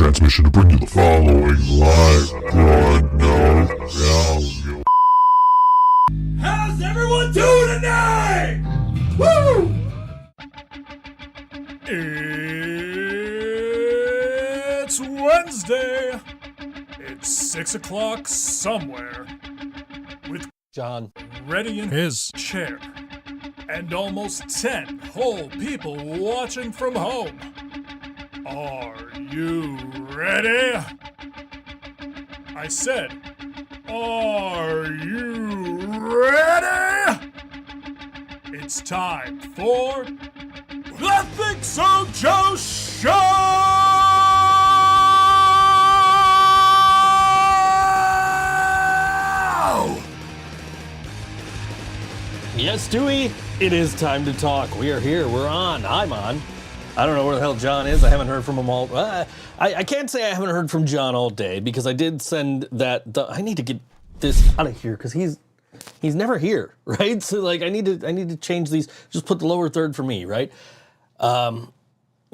transmission to bring you the following live broadcast. How's everyone doing tonight? Woo! It's Wednesday. It's 6 o'clock somewhere. With John ready in his chair. And almost 10 whole people watching from home. Are you ready? I said, are you ready? It's time for the ThinkSoJoE Show! Yes, Dewey, it is time to talk. We are here. We're on. I'm on. I don't know where the hell John is. I haven't heard from him all. I can't say I haven't heard from John all day because I did send that. I need to get this out of here because he's never here, right? So like I need to change these. Just put the lower third for me, right?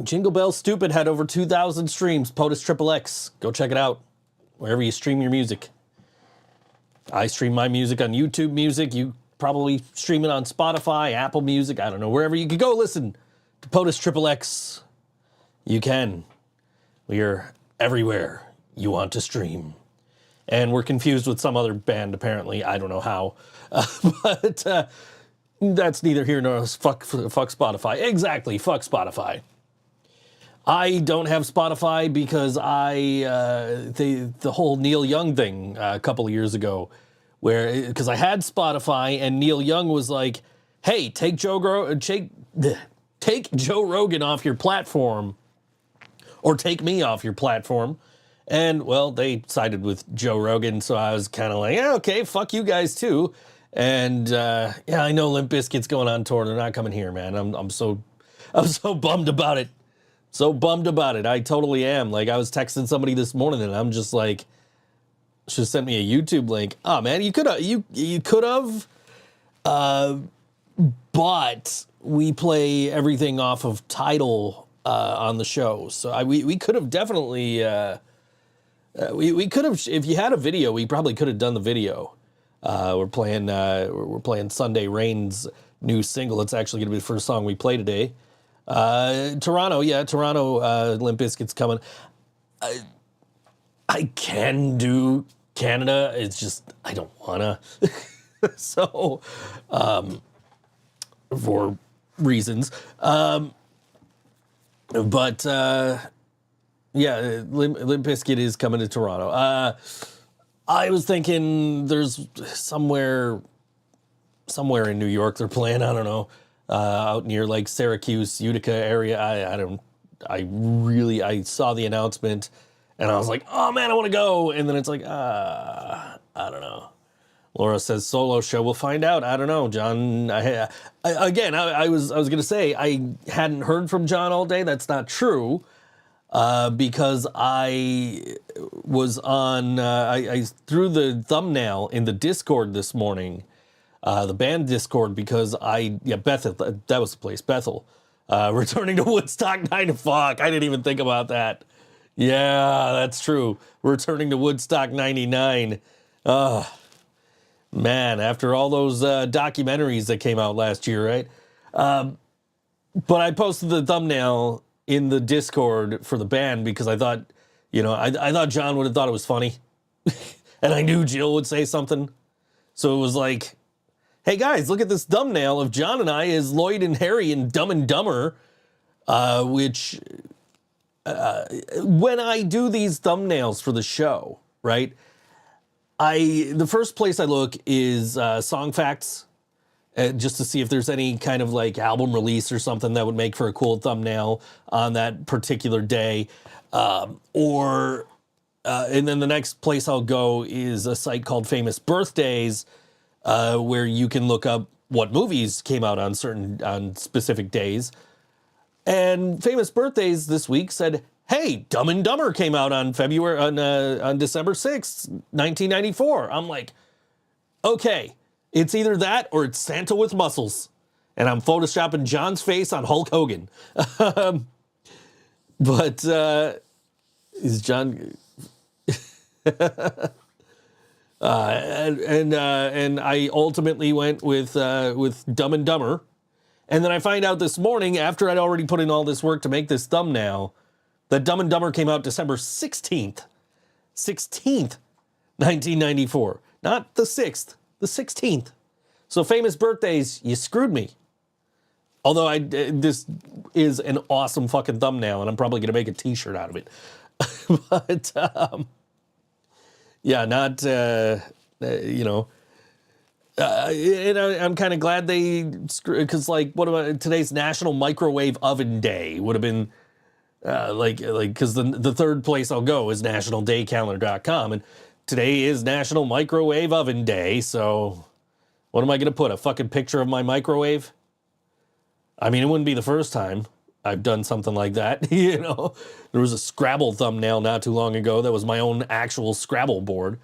Jingle Bell Stupid had over 2,000 streams. POTUS XXX. Go check it out wherever you stream your music. I stream my music on YouTube Music. You probably stream it on Spotify, Apple Music. I don't know, wherever you could go listen to POTUS XXX. You can. We are everywhere you want to stream. And we're confused with some other band, apparently. I don't know how. But that's neither here nor fuck Spotify. Exactly, fuck Spotify. I don't have Spotify because the whole Neil Young thing a couple of years ago, because I had Spotify and Neil Young was like, hey, take Joe Rogan off your platform or take me off your platform. And, well, they sided with Joe Rogan, so I was kind of like, yeah, okay, fuck you guys too. And, yeah, I know Limp Bizkit's going on tour. They're not coming here, man. I'm so bummed about it. So bummed about it. I totally am. Like, I was texting somebody this morning, and I'm just like, should have sent me a YouTube link. Oh, man, you could have, but we play everything off of Tidal on the show. So we could have definitely, we could have, if you had a video, we probably could have done the video. We're playing Sunday Rain's new single. It's actually going to be the first song we play today. Toronto, Limp Bizkit's coming. I can do Canada. It's just, I don't wanna. So, for reasons. But, yeah, Limp Bizkit is coming to Toronto. I was thinking there's somewhere in New York they're playing, I don't know, out near like Syracuse, Utica area. I saw the announcement and I was like, oh man, I want to go. And then it's like, I don't know. Laura says solo show. We'll find out. I don't know, John. I was going to say I hadn't heard from John all day. That's not true. Because I was on, I threw the thumbnail in the Discord this morning, the band Discord, because Bethel, that was the place, Bethel, returning to Woodstock 9 to fuck. I didn't even think about that. Yeah, that's true. Returning to Woodstock 99. Man, after all those documentaries that came out last year, right? But I posted the thumbnail in the Discord for the band because I thought, I thought John would have thought it was funny. And I knew Jill would say something. So it was like, hey guys, look at this thumbnail of John and I as Lloyd and Harry in Dumb and Dumber, which, when I do these thumbnails for the show, right, the first place I look is Song Facts, just to see if there's any kind of like album release or something that would make for a cool thumbnail on that particular day. And then the next place I'll go is a site called Famous Birthdays, where you can look up what movies came out on specific days. And Famous Birthdays this week said, hey, Dumb and Dumber came out on December 6th, 1994. I'm like, okay, it's either that or it's Santa with muscles. And I'm photoshopping John's face on Hulk Hogan. But Is John... and I ultimately went with Dumb and Dumber. And then I find out this morning, after I'd already put in all this work to make this thumbnail, that Dumb and Dumber came out December 16th. 1994. Not the 6th, the 16th. So famous birthdays, you screwed me. Although this is an awesome fucking thumbnail, and I'm probably going to make a t-shirt out of it. But, yeah, not, you know. And I'm kind of glad they, because like, what about today's National Microwave Oven Day would have been, because the third place I'll go is nationaldaycalendar.com, and today is National Microwave Oven Day, so what am I going to put, a fucking picture of my microwave? I mean, it wouldn't be the first time I've done something like that, you know? There was a Scrabble thumbnail not too long ago that was my own actual Scrabble board.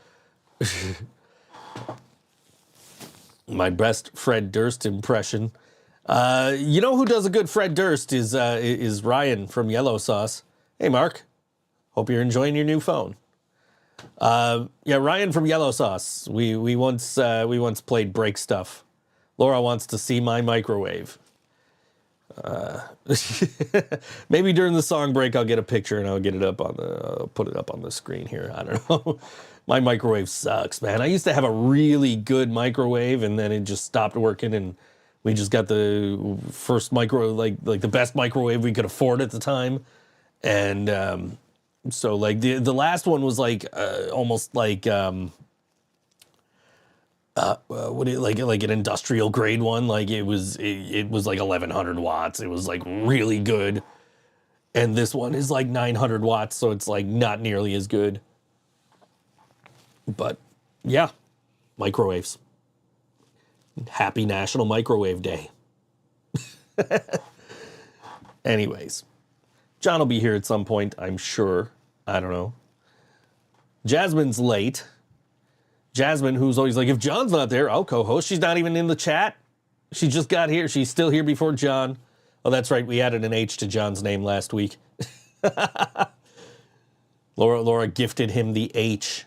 My best Fred Durst impression. You know who does a good Fred Durst is Ryan from Yellow Sauce. Hey, Mark. Hope you're enjoying your new phone. Yeah, Ryan from Yellow Sauce. We once played Break Stuff. Laura wants to see my microwave. Maybe during the song break I'll get a picture and I'll get it up on put it up on the screen here. I don't know. My microwave sucks, man. I used to have a really good microwave, and then it just stopped working, and we just got the first like the best microwave we could afford at the time. And so like the last one was like almost like like an industrial grade one. Like it was like 1100 watts. It was like really good. And this one is like 900 watts, so it's like not nearly as good. But yeah, microwaves. Happy National Microwave Day. Anyways, John will be here at some point, I'm sure. I don't know. Jasmine's late. Jasmine, who's always like, if John's not there, I'll co-host. She's not even in the chat. She just got here. She's still here before John. Oh, that's right. We added an H to John's name last week. Laura gifted him the H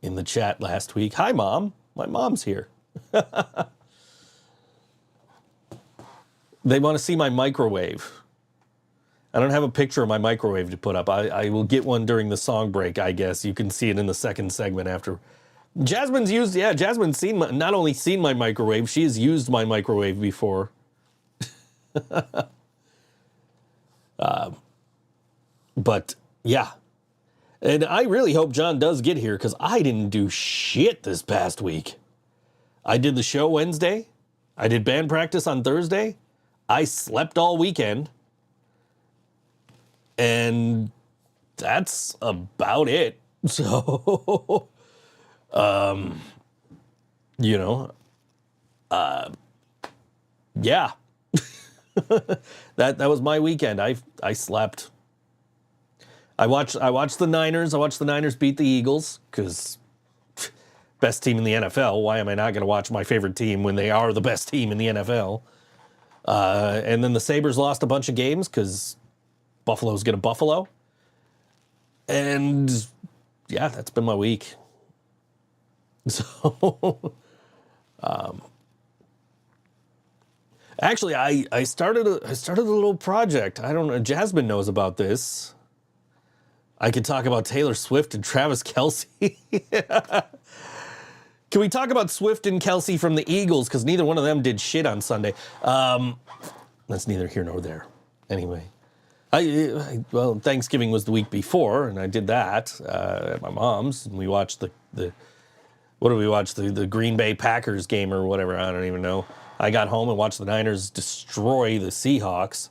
in the chat last week. Hi, Mom. My mom's here. They want to see my microwave. I don't have a picture of my microwave to put up. I will get one during the song break, I guess. You can see it in the second segment after. Jasmine's not only seen my microwave, she has used my microwave before. But yeah. And I really hope John does get here, because I didn't do shit this past week. I did the show Wednesday. I did band practice on Thursday. I slept all weekend. And that's about it. So, you know, yeah. that was my weekend. I slept. I watched the Niners. I watched the Niners beat the Eagles, because best team in the NFL. Why am I not going to watch my favorite team when they are the best team in the NFL? And then the Sabres lost a bunch of games because Buffalo's going to Buffalo. And yeah, that's been my week. So, actually, I started a little project. I don't know. Jasmine knows about this. I could talk about Taylor Swift and Travis Kelce. Can we talk about Swift and Kelce from the Eagles? Because neither one of them did shit on Sunday. That's neither here nor there. Anyway. Well, Thanksgiving was the week before, and I did that at my mom's, and we watched what did we watch? The Green Bay Packers game or whatever, I don't even know. I got home and watched the Niners destroy the Seahawks.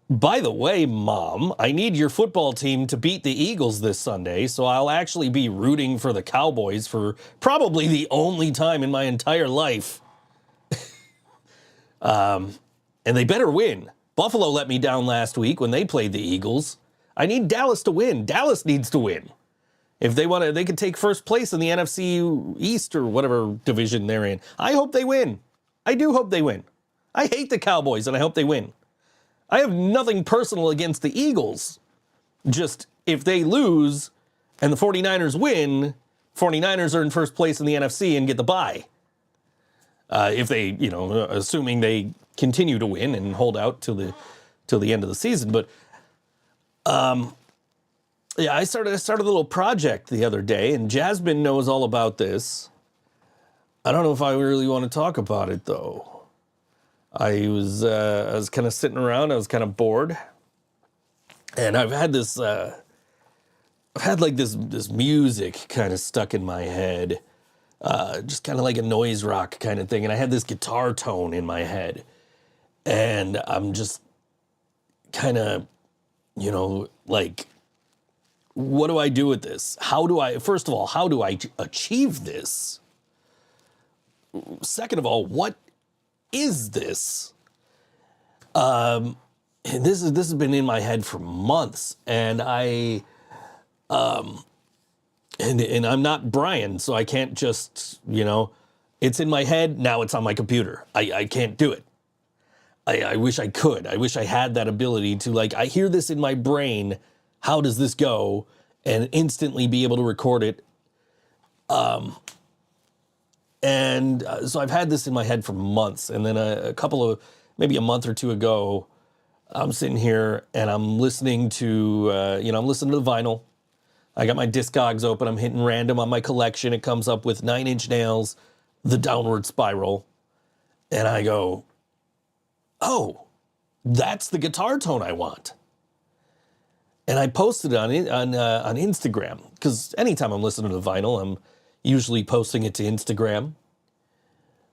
By the way, Mom, I need your football team to beat the Eagles this Sunday, so I'll actually be rooting for the Cowboys for probably the only time in my entire life. And they better win. Buffalo let me down last week when they played the Eagles. I need Dallas to win. Dallas needs to win. If they want to, they could take first place in the NFC East or whatever division they're in. I hope they win. I do hope they win. I hate the Cowboys, and I hope they win. I have nothing personal against the Eagles. Just if they lose and the 49ers win, 49ers are in first place in the NFC and get the bye. If they, assuming they continue to win and hold out till the end of the season. But yeah, I started a little project the other day, and Jasmine knows all about this. I don't know if I really want to talk about it though. I was kind of sitting around. I was kind of bored, and I've had this this music kind of stuck in my head, just kind of like a noise rock kind of thing. And I had this guitar tone in my head, and I'm just kind of, like, what do I do with this? First of all, how do I achieve this? Second of all, what is this? And this has been in my head for months, and and I'm not Brian, so I can't just, it's in my head, now it's on my computer. I can't do it. I wish I could. I wish I had that ability to, like, I hear this in my brain, how does this go? And instantly be able to record it. So I've had this in my head for months. And then maybe a month or two ago, I'm sitting here and I'm listening to, I'm listening to the vinyl. I got my Discogs open. I'm hitting random on my collection. It comes up with 9 Inch Nails, The Downward Spiral. And I go, oh, that's the guitar tone I want. And I posted it on Instagram, because anytime I'm listening to vinyl, I'm usually posting it to Instagram.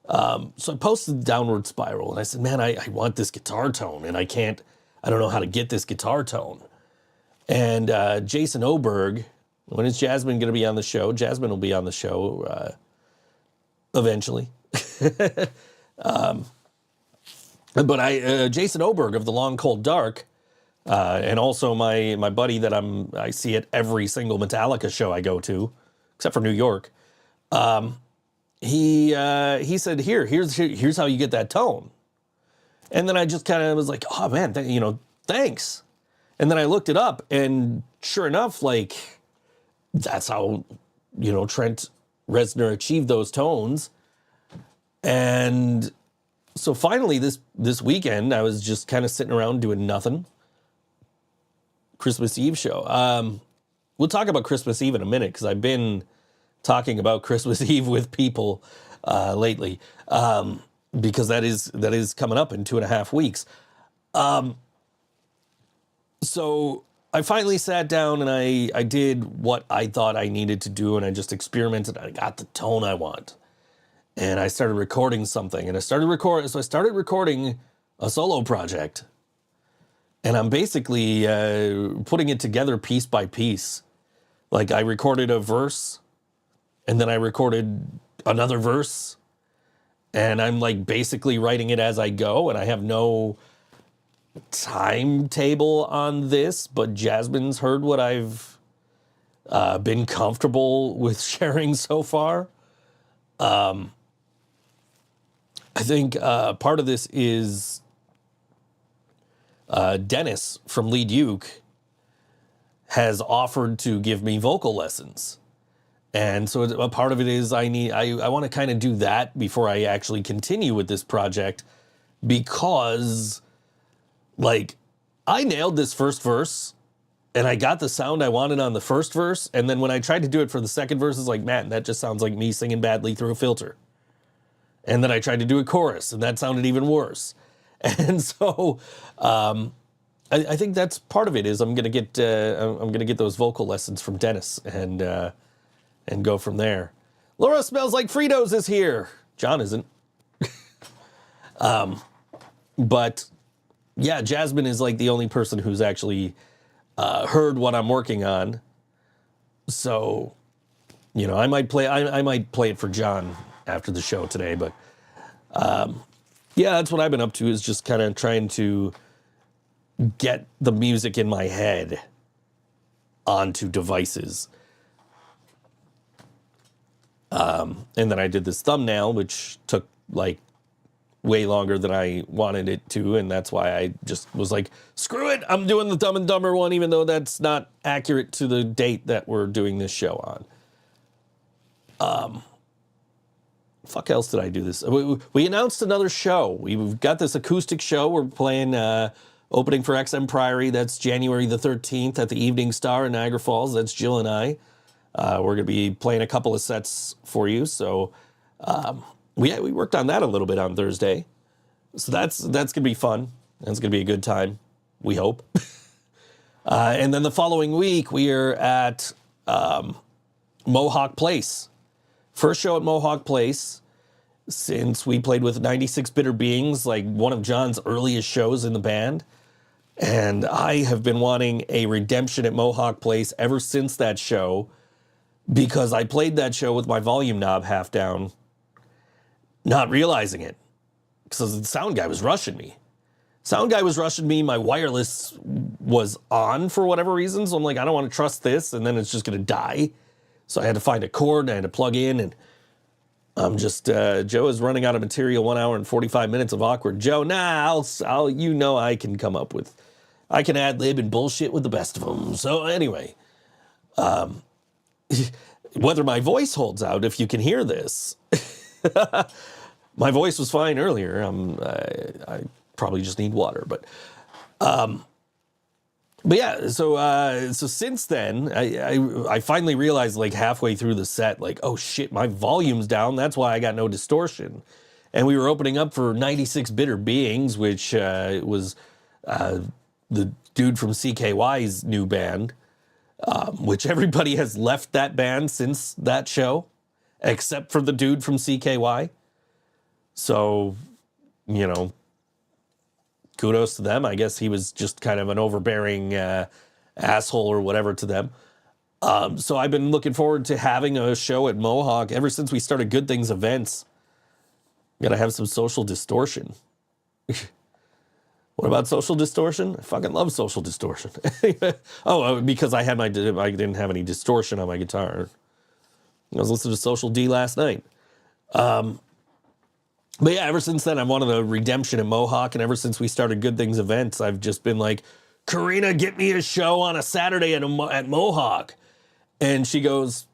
So I posted Downward Spiral, and I said, man, I want this guitar tone, and I don't know how to get this guitar tone. And Jason Oberg, when is Jasmine going to be on the show? Jasmine will be on the show eventually. But Jason Oberg of The Long Cold Dark, and also my buddy that I see at every single Metallica show I go to, except for New York. He said, here's how you get that tone. And then I just kind of was like, oh man, thanks. And then I looked it up, and sure enough, like, that's how, Trent Reznor achieved those tones. And so finally this weekend, I was just kind of sitting around doing nothing. Christmas Eve show. We'll talk about Christmas Eve in a minute, because I've been talking about Christmas Eve with people lately, because that is coming up in 2.5 weeks. So I finally sat down and I did what I thought I needed to do, and I just experimented. I got the tone I want, and I started recording something, and I started recording a solo project, and I'm basically putting it together piece by piece. Like, I recorded a verse, and then I recorded another verse, and I'm like basically writing it as I go, and I have no timetable on this, but Jasmine's heard what I've been comfortable with sharing so far. I think part of this is Dennis from Lead Uke has offered to give me vocal lessons. And so a part of it is I want to kind of do that before I actually continue with this project, because, like, I nailed this first verse and I got the sound I wanted on the first verse. And then when I tried to do it for the second verse, it's like, man, that just sounds like me singing badly through a filter. And then I tried to do a chorus, and that sounded even worse. And so I think that's part of it. Is I'm gonna get those vocal lessons from Dennis and go from there. Laura Smells Like Fritos is here. John isn't. But yeah, Jasmine is like the only person who's actually heard what I'm working on. So, I might play it for John after the show today. But yeah, that's what I've been up to, is just kind of trying to get the music in my head onto devices. And then I did this thumbnail, which took like way longer than I wanted it to, and that's why I just was like, screw it, I'm doing the Dumb and Dumber one, even though that's not accurate to the date that we're doing this show on. Fuck else did I do this? We announced another show. We've got this acoustic show. We're playing opening for XM Priory. That's January the 13th at the Evening Star in Niagara Falls. That's Jill and I. We're going to be playing a couple of sets for you. So we worked on that a little bit on Thursday. So that's going to be fun. That's going to be a good time, we hope. And then the following week, we are at Mohawk Place. First show at Mohawk Place since we played with 96 Bitter Beings, like one of John's earliest shows in the band. And I have been wanting a redemption at Mohawk Place ever since that show, because I played that show with my volume knob half down, not realizing it, because the sound guy was rushing me. My wireless was on for whatever reason, so I'm like, I don't want to trust this, and then it's just going to die. So I had to find a cord, and I had to plug in, and I'm just, Joe is running out of material, 1 hour and 45 minutes of awkward. Joe, I'll you know I can come up with, I can ad-lib and bullshit with the best of them. So anyway, whether my voice holds out, if you can hear this, my voice was fine earlier. I probably just need water, but yeah, so since then, I finally realized, like, halfway through the set, like, oh shit, my volume's down. That's why I got no distortion. And we were opening up for 96 Bitter Beings, which was the dude from CKY's new band, which everybody has left that band since that show, except for the dude from CKY. So, you know, kudos to them. I guess he was just kind of an overbearing asshole or whatever to them. So I've been looking forward to having a show at Mohawk ever since we started Good Things Events. Gotta have some social distortion. What about social distortion? I fucking love social distortion. Because I didn't have any distortion on my guitar. I was listening to Social D last night. But yeah, ever since then, I've wanted a redemption at Mohawk, and ever since we started Good Things Events, I've just been like, Karina, get me a show on a Saturday at Mohawk. And she goes,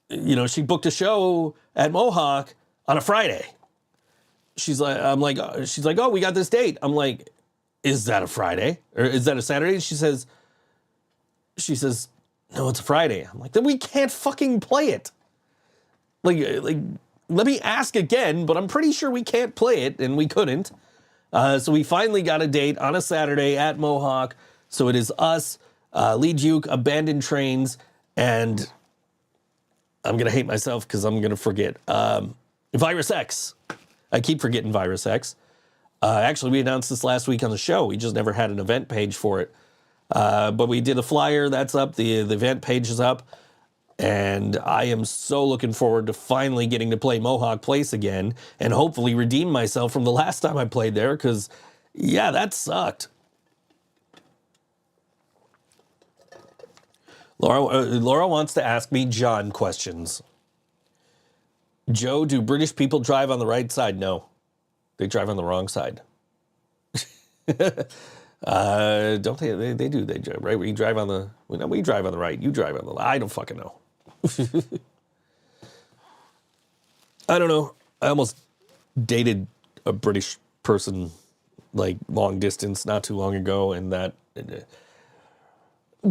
you know, she booked a show at Mohawk on a Friday. She's like, oh, we got this date. I'm like, is that a Friday? Or is that a Saturday? She says, no, it's a Friday. I'm like, then we can't fucking play it. Like, let me ask again, but I'm pretty sure we can't play it, and we couldn't. So we finally got a date on a Saturday at Mohawk. So it is us, Lee Duke, Abandoned Trains, and I'm going to hate myself because I'm going to forget. Virus X. I keep forgetting Virus X. Actually, we announced this last week on the show. We just never had an event page for it. But we did a flyer. That's up. The event page is up. And I am so looking forward to finally getting to play Mohawk Place again and hopefully redeem myself from the last time I played there, because, yeah, that sucked. Laura wants to ask me John questions. Joe, do British people drive on the right side? No. They drive on the wrong side. Don't they? They do. They drive, right? We drive on the... We drive on the right. You drive on the left. I don't fucking know. I don't know. I almost dated a British person, like, long distance not too long ago, and that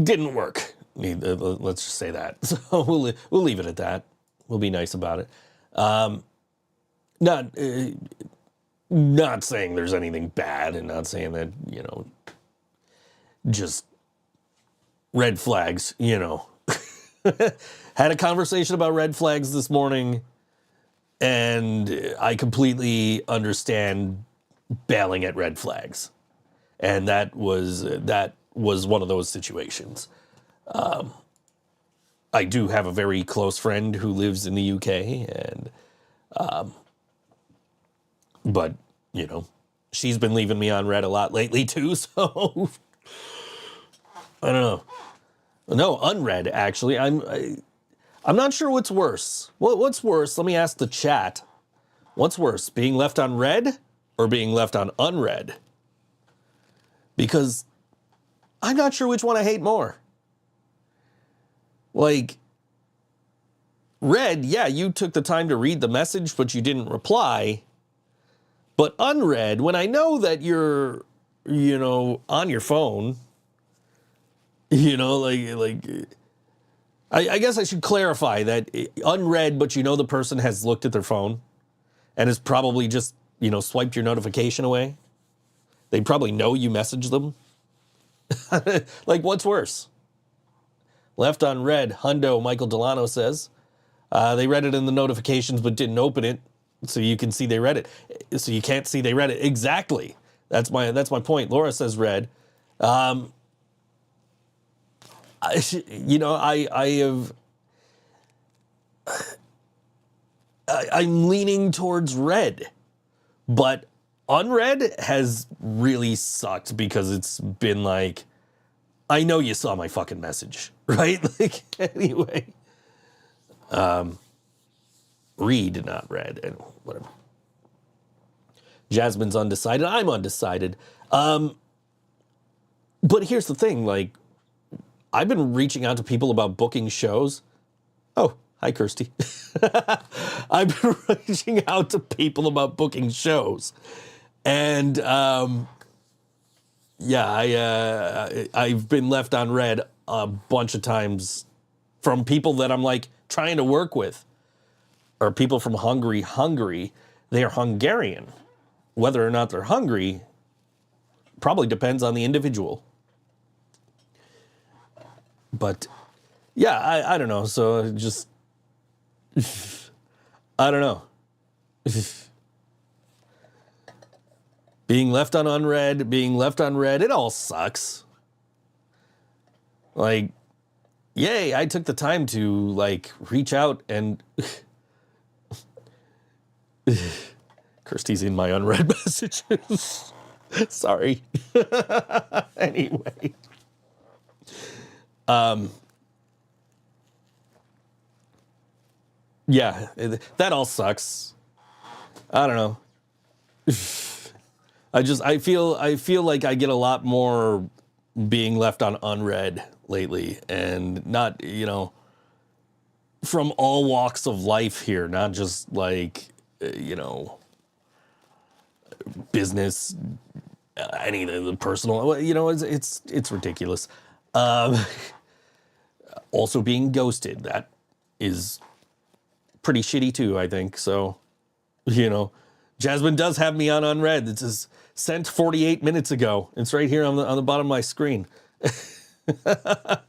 didn't work. Let's just say that. So we'll leave it at that. We'll be nice about it. Not saying there's anything bad, and not saying that, you know, just red flags, you know. Had a conversation about red flags this morning, and I completely understand bailing at red flags. And that was one of those situations. I do have a very close friend who lives in the UK, and but, you know, she's been leaving me on red a lot lately too, so I don't know. No, unread, actually. I'm not sure what's worse. What's worse? Let me ask the chat. What's worse, being left on read or being left on unread? Because I'm not sure which one I hate more. Like, read, yeah, you took the time to read the message, but you didn't reply. But unread, when I know that you're, on your phone, I guess I should clarify that unread, but the person has looked at their phone and has probably just, swiped your notification away. They probably know you messaged them. Like, what's worse? Left on read, Hundo Michael Delano says. They read it in the notifications but didn't open it, so you can see they read it. So you can't see they read it. Exactly. That's my point. Laura says read. I'm leaning towards read, but unread has really sucked because it's been like, I know you saw my fucking message, right? Like, anyway. Read, not read, and whatever. Jasmine's undecided. I'm undecided. But here's the thing, like, I've been reaching out to people about booking shows. Oh, hi, Kirsty. I've been reaching out to people about booking shows. And, I've been left on read a bunch of times from people that I'm, like, trying to work with. Or people from Hungary. They are Hungarian. Whether or not they're hungry probably depends on the individual. But, yeah, I don't know. So, just, I don't know. Being left on unread, it all sucks. Like, yay, I took the time to, like, reach out and... Kirsty's in my unread messages. Sorry. Anyway. Yeah, that all sucks. I don't know. I feel like I get a lot more being left on unread lately, and not, from all walks of life here, not just like, business, anything, the personal, it's ridiculous. Also being ghosted, that is pretty shitty too, I think. So, Jasmine does have me on unread. It says sent 48 minutes ago. It's right here on the bottom of my screen. But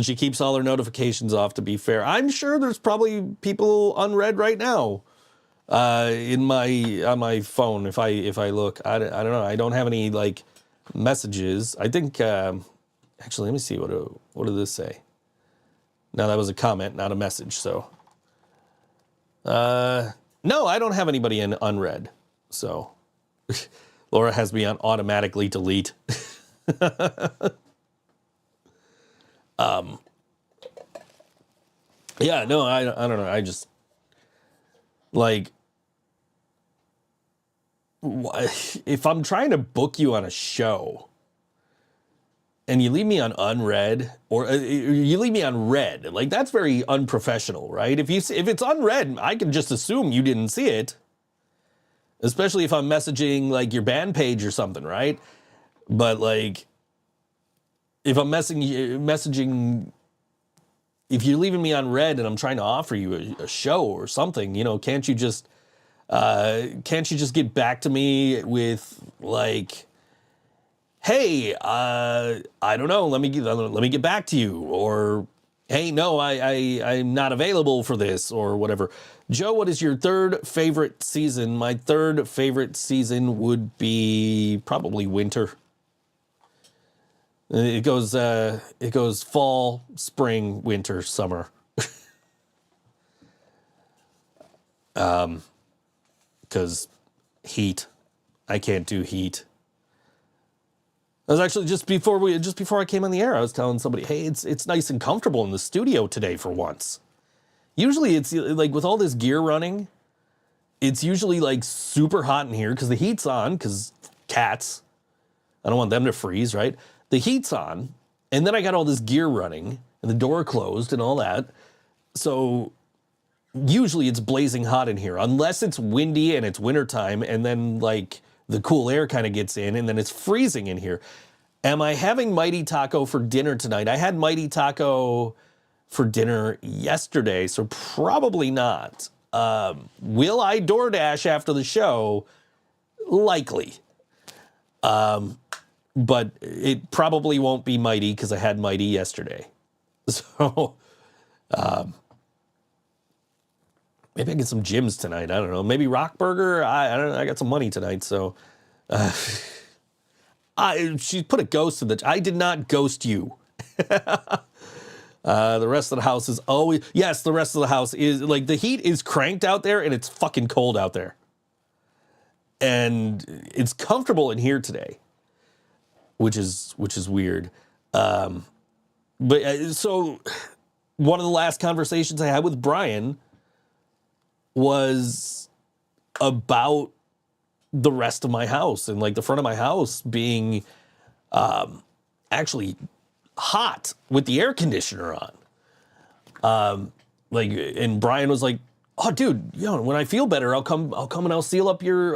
she keeps all her notifications off, to be fair. I'm sure there's probably people unread right now on my phone if I look. I don't know. I don't have any, like, messages. I think actually, let me see, what did this say? No, that was a comment, not a message. So no, I don't have anybody in unread. So Laura has me on automatically delete. Yeah, no, I don't know. I just, like, if I'm trying to book you on a show and you leave me on unread, or you leave me on read, like, that's very unprofessional, right? If it's unread, I can just assume you didn't see it, especially if I'm messaging, like, your band page or something, right? But, like, if I'm messaging, if you're leaving me on read and I'm trying to offer you a show or something, can't you just get back to me with, like, hey, I don't know, let me get back to you, or hey, no, I'm not available for this, or whatever. Joe, what is your third favorite season? My third favorite season would be probably winter. It goes fall, spring, winter, summer. Because heat. I can't do heat. I was actually just before I came on the air, I was telling somebody, hey, it's nice and comfortable in the studio today for once. Usually it's like with all this gear running, it's usually like super hot in here because the heat's on, because cats, I don't want them to freeze, right? The heat's on, and then I got all this gear running, and the door closed and all that. So usually it's blazing hot in here, unless it's windy and it's wintertime, and then like the cool air kind of gets in, and then it's freezing in here. Am I having Mighty Taco for dinner tonight? I had Mighty Taco for dinner yesterday, so probably not. Will I DoorDash after the show? Likely. But it probably won't be Mighty because I had Mighty yesterday. So, maybe I get some gyms tonight. I don't know. Maybe Rock Burger. I don't know. I got some money tonight, so. She put a ghost in I did not ghost you. The rest of the house is always, yes, the rest of the house is, like, the heat is cranked out there and it's fucking cold out there. And it's comfortable in here today, which is weird. So one of the last conversations I had with Brian was about the rest of my house, and like the front of my house being actually hot with the air conditioner on. And Brian was like, "Oh, dude, when I feel better, I'll come and I'll seal up your,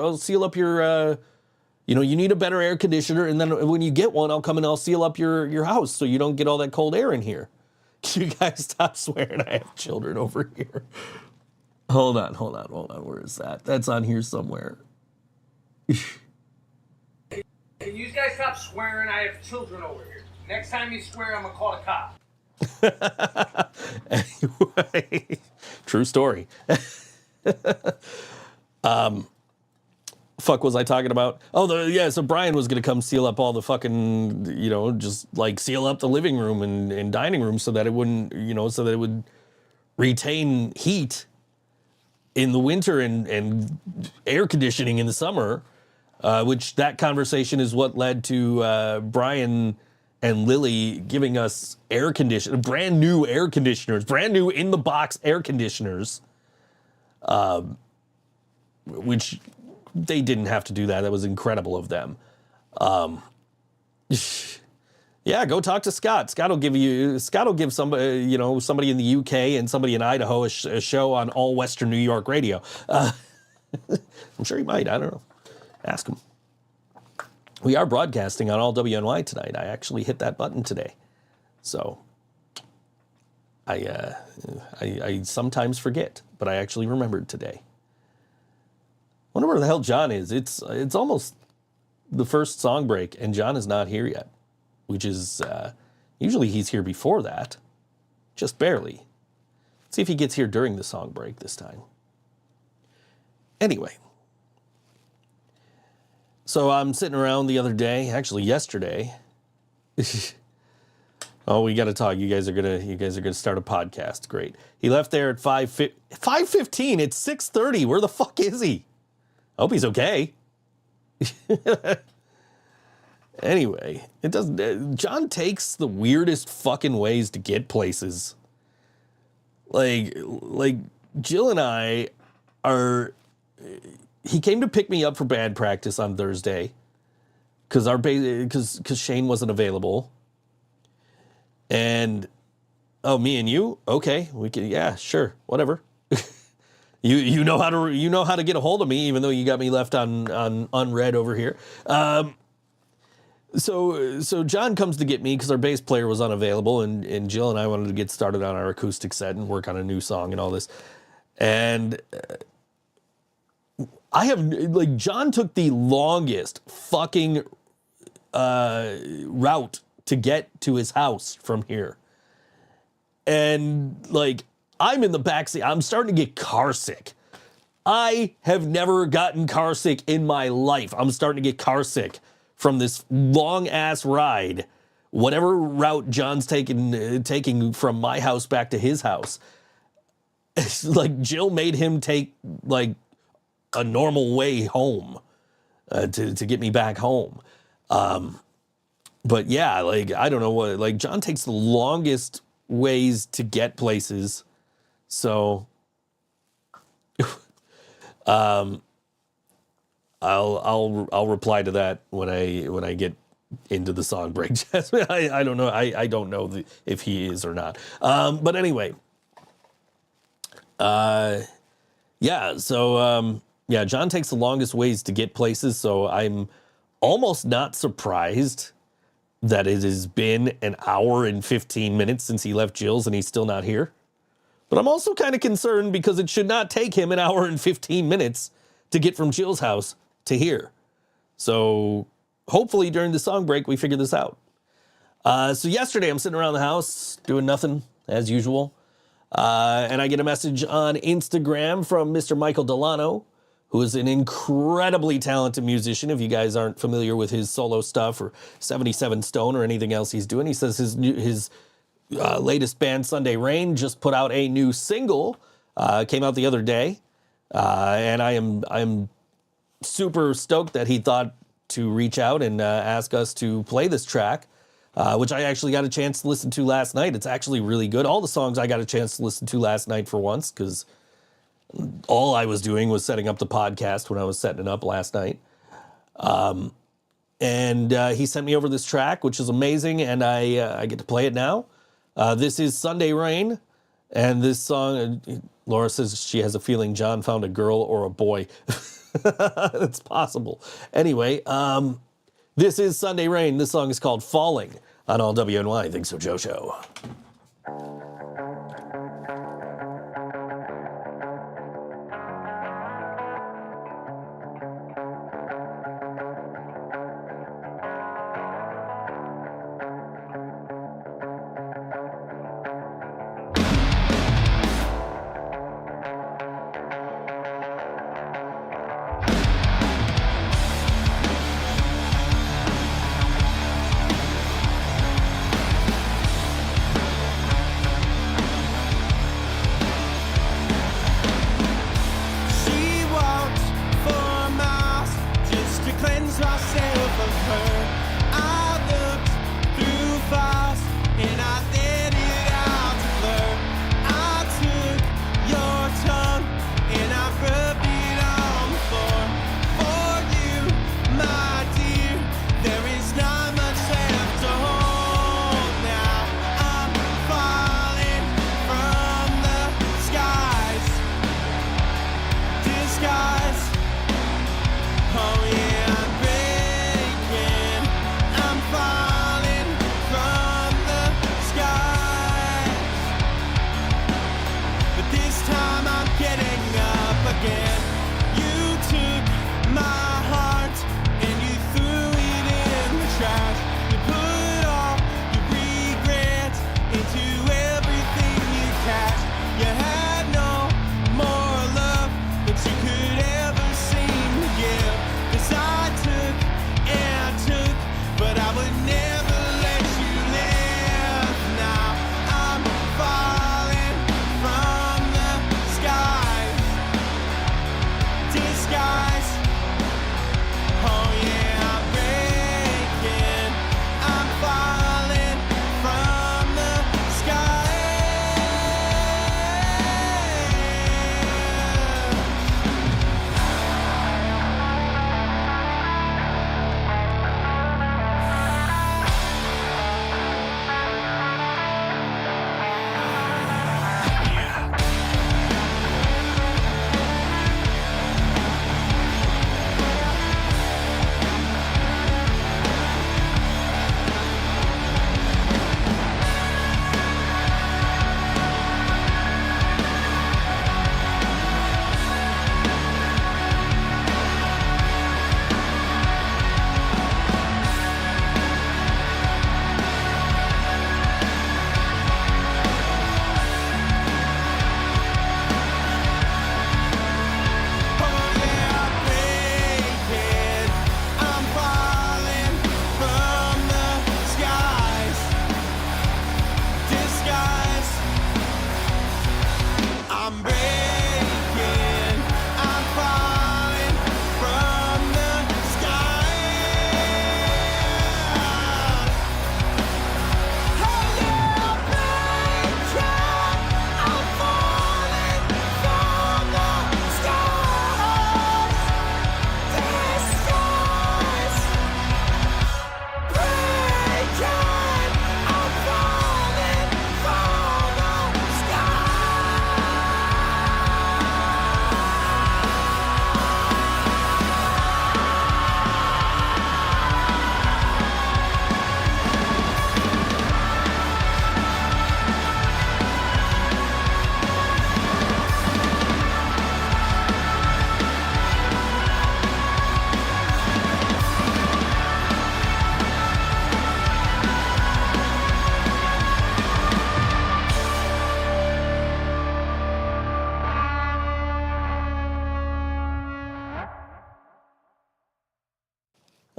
you need a better air conditioner, and then when you get one, I'll come and I'll seal up your house so you don't get all that cold air in here." Can you guys stop swearing? I have children over here. Hold on. Where is that? That's on here somewhere. Can you guys stop swearing? I have children over here. Next time you swear, I'm going to call a cop. Anyway, true story. Fuck was I talking about? So Brian was going to come seal up all the fucking, just like seal up the living room and dining room so that it wouldn't, so that it would retain heat in the winter and air conditioning in the summer. Which that conversation is what led to Brian and Lily giving us brand new air conditioners, brand new in the box air conditioners, which they didn't have to do that. That was incredible of them. Yeah, go talk to Scott. Scott will give somebody, somebody in the UK and somebody in Idaho a show on all Western New York radio. I'm sure he might. I don't know. Ask him. We are broadcasting on all WNY tonight. I actually hit that button today. So I sometimes forget, but I actually remembered today. Wonder where the hell John is. It's almost the first song break, and John is not here yet, which is usually he's here before that, just barely. Let's see if he gets here during the song break this time. Anyway. So I'm sitting around the other day, actually yesterday. Oh, we got to talk. You guys are gonna start a podcast. Great. He left there at 5:15. It's 6:30. Where the fuck is he? I hope he's okay. Anyway, John takes the weirdest fucking ways to get places. Like Jill and I are. He came to pick me up for band practice on Thursday because Shane wasn't available. And me and you, okay, we can, yeah, sure, whatever. you know how to get a hold of me, even though you got me left on unread over here. So John comes to get me because our bass player was unavailable, and Jill and I wanted to get started on our acoustic set and work on a new song and all this. And John took the longest fucking route to get to his house from here. And I'm in the backseat. I'm starting to get car sick. I have never gotten car sick in my life. I'm starting to get car sick from this long ass ride, whatever route John's taking from my house back to his house. It's like Jill made him take a normal way home to get me back home. But yeah, I don't know what, John takes the longest ways to get places. So I'll reply to that when I get into the song break. Jasmine, I don't know. I don't know if he is or not. But anyway, yeah. So yeah, John takes the longest ways to get places. So I'm almost not surprised that it has been an hour and 15 minutes since he left Jill's and he's still not here. But I'm also kind of concerned because it should not take him an hour and 15 minutes to get from Jill's house to here. So hopefully during the song break, we figure this out. So yesterday I'm sitting around the house doing nothing as usual. And I get a message on Instagram from Mr. Michael Delano, who is an incredibly talented musician. If you guys aren't familiar with his solo stuff or 77 Stone or anything else he's doing, he says his latest band, Sunday Rain, just put out a new single, came out the other day. And I'm super stoked that he thought to reach out and ask us to play this track, which I actually got a chance to listen to last night. It's actually really good. All the songs I got a chance to listen to last night for once, because all I was doing was setting up the podcast when I was setting it up last night. And he sent me over this track, which is amazing, and I get to play it now. This is Sunday Rain, and this song, Laura says she has a feeling John found a girl or a boy. It's possible. Anyway, this is Sunday Rain. This song is called Falling on all WNY Think So Joe Show.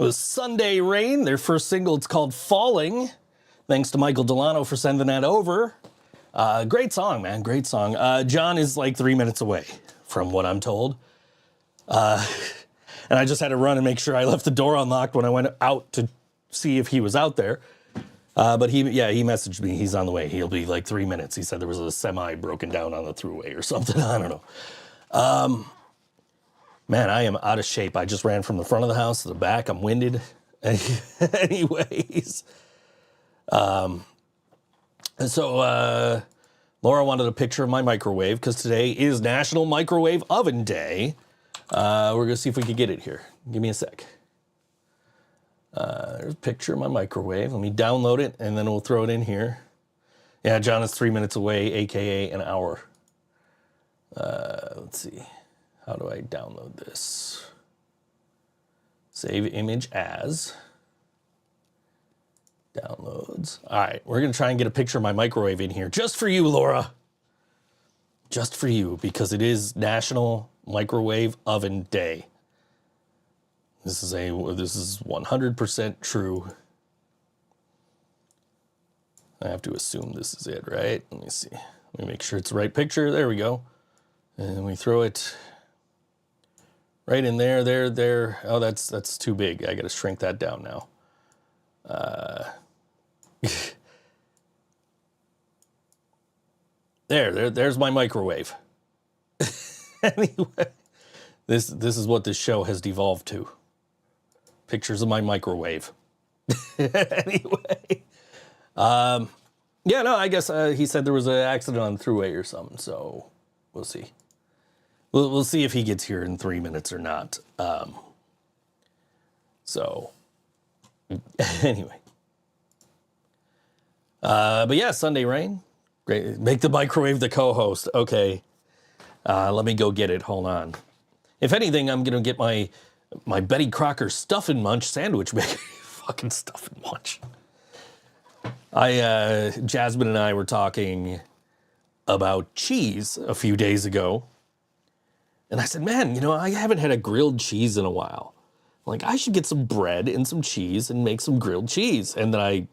It was Sunday Rain, their first single. It's called Falling. Thanks to Michael Delano for sending that over. Great song, man. Great song. John is like 3 minutes away, from what I'm told. And I just had to run and make sure I left the door unlocked when I went out to see if he was out there. But he messaged me. He's on the way. He'll be like 3 minutes. He said there was a semi broken down on the thruway or something. I don't know. Man, I am out of shape. I just ran from the front of the house to the back. I'm winded. Anyways. So Laura wanted a picture of my microwave because today is National Microwave Oven Day. We're going to see if we can get it here. Give me a sec. There's a picture of my microwave. Let me download it, and then we'll throw it in here. Yeah, John is 3 minutes away, a.k.a. an hour. Let's see. How do I download this? Save image as. Downloads. All right, we're going to try and get a picture of my microwave in here. Just for you, Laura. Just for you, because it is National Microwave Oven Day. This is 100% true. I have to assume this is it, right? Let me see. Let me make sure it's the right picture. There we go. And we throw it right in there, there. Oh, that's too big. I got to shrink that down now. There's my microwave. Anyway, this is what this show has devolved to. Pictures of my microwave. Anyway, yeah, no, I guess he said there was an accident on the thruway or something, so we'll see. We'll see if he gets here in 3 minutes or not. So, anyway. But yeah, Sunday Rain. Great. Make the microwave the co-host. Okay. Let me go get it. Hold on. If anything, I'm going to get my Betty Crocker Stuff and Munch sandwich maker. Fucking Stuff and Munch. Jasmine and I were talking about cheese a few days ago. And I said, man, I haven't had a grilled cheese in a while. Like, I should get some bread and some cheese and make some grilled cheese. And then I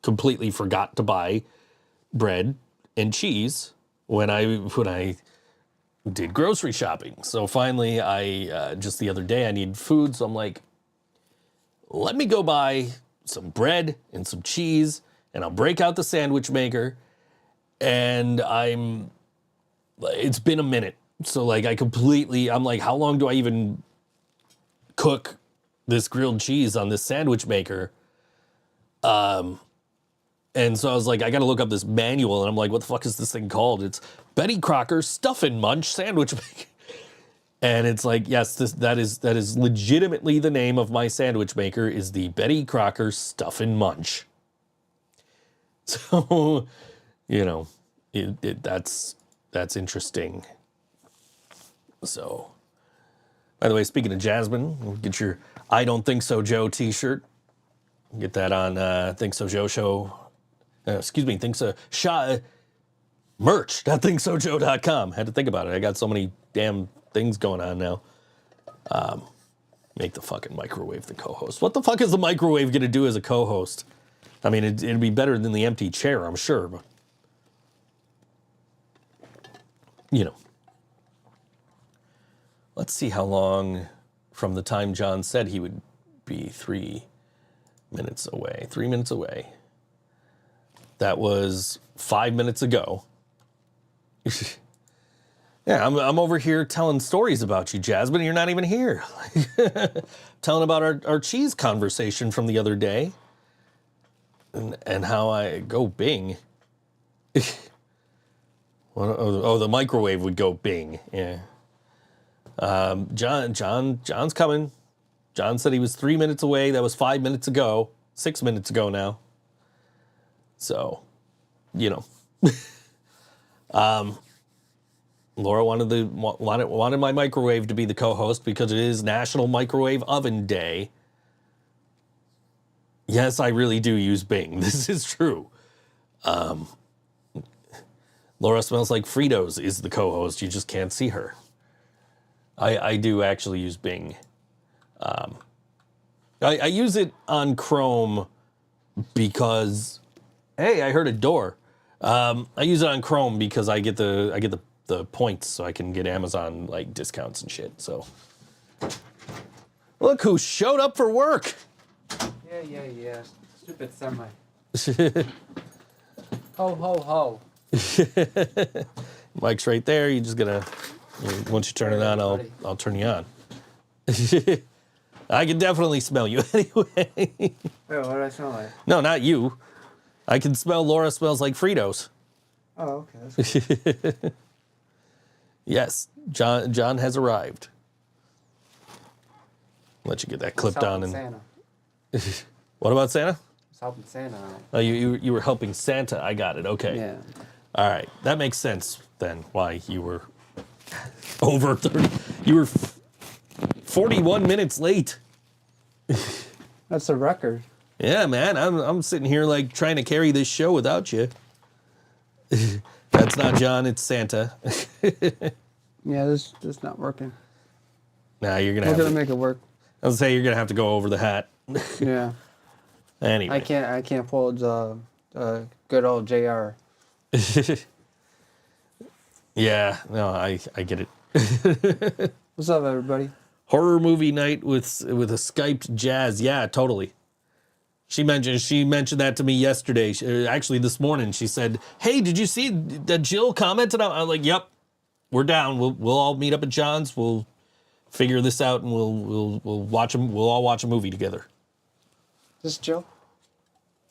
completely forgot to buy bread and cheese when I did grocery shopping. So finally, I just the other day, I needed food. So I'm like, let me go buy some bread and some cheese, and I'll break out the sandwich maker. And it's been a minute. So like I'm like, how long do I even cook this grilled cheese on this sandwich maker? And so I was like, I got to look up this manual, and I'm like, what the fuck is this thing called? It's Betty Crocker Stuff and Munch sandwich maker. And it's like, yes, that is legitimately the name of my sandwich maker, is the Betty Crocker Stuff and Munch. So, that's interesting. So, by the way, speaking of Jasmine, get your I Don't Think So Joe t-shirt. Get that on ThinkSoJoE show. merch.thinksojoe.com. Had to think about it. I got so many damn things going on now. Make the fucking microwave the co-host. What the fuck is the microwave going to do as a co-host? I mean, it'd be better than the empty chair, I'm sure, but Let's see how long from the time John said he would be 3 minutes away. 3 minutes away. That was 5 minutes ago. Yeah, I'm over here telling stories about you, Jasmine. You're not even here. Telling about our cheese conversation from the other day. And how I go Bing. The microwave would go Bing. Yeah. John's coming. John said he was 3 minutes away. That was 5 minutes ago. 6 minutes ago now. So, Laura wanted my microwave to be the co-host because it is National Microwave Oven Day. Yes, I really do use Bing. This is true. Laura Smells Like Fritos is the co-host. You just can't see her. I do actually use Bing. I use it on Chrome because, hey, I heard a door. I use it on Chrome because I get the points, so I can get Amazon like discounts and shit. So, look who showed up for work. Yeah. Stupid semi. Ho, ho, ho. Mike's right there. You just gotta, once you turn it on, I'll turn you on. I can definitely smell you anyway. Wait, what do I smell like? No, not you. I can smell Laura smells like Fritos. Oh, okay. That's cool. Yes, John has arrived. Let you get that clipped on. And Santa. what about Santa? I was helping Santa out. Oh, you were helping Santa. I got it. Okay. Yeah. All right, that makes sense then. Why you were over 30? You were 41 minutes late. That's a record. Yeah, man. I'm sitting here like trying to carry this show without you. That's not John. It's Santa. Yeah, this not working. Nah, you're gonna We're have gonna to make it work. I was say you're gonna have to go over the hat. Yeah. Anyway. I can't pull the good old JR. Yeah, no, I get it. What's up, everybody? Horror movie night with a Skyped Jazz. Yeah, totally. She mentioned that to me yesterday. Actually, this morning she said, "Hey, did you see that Jill commented?" I was like, "Yep, we're down. We'll all meet up at John's. We'll figure this out, and we'll watch them. We'll all watch a movie together." This Jill?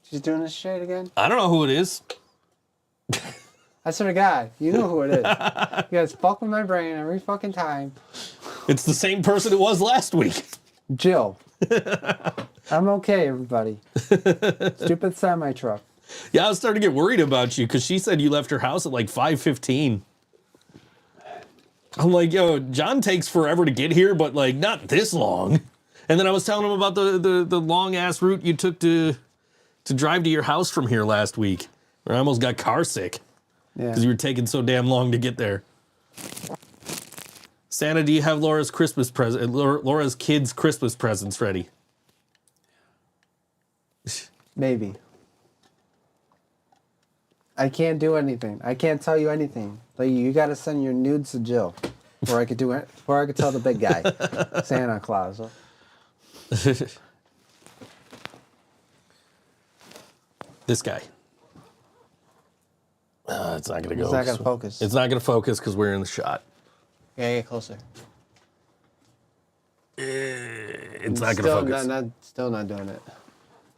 She's doing this shit again? I don't know who it is. I swear to God, you know who it is. You guys fuck with my brain every fucking time. It's the same person it was last week. Jill. I'm okay, everybody. Stupid semi-truck. Yeah, I was starting to get worried about you because she said you left her house at like 5:15. I'm like, yo, John takes forever to get here, but like not this long. And then I was telling him about the long ass route you took to drive to your house from here last week, where I almost got car sick Yeah. because you were taking so damn long to get there. Santa, do you have Laura's Christmas present? Laura's kids' Christmas presents ready? Maybe. I can't do anything. I can't tell you anything. Like you got to send your nudes to Jill, or I could do it. Or I could tell the big guy, Santa Claus. This guy. It's not gonna go. It's not gonna focus. It's not gonna focus because we're in the shot. Yeah, get closer. It's not gonna focus. Still not doing it.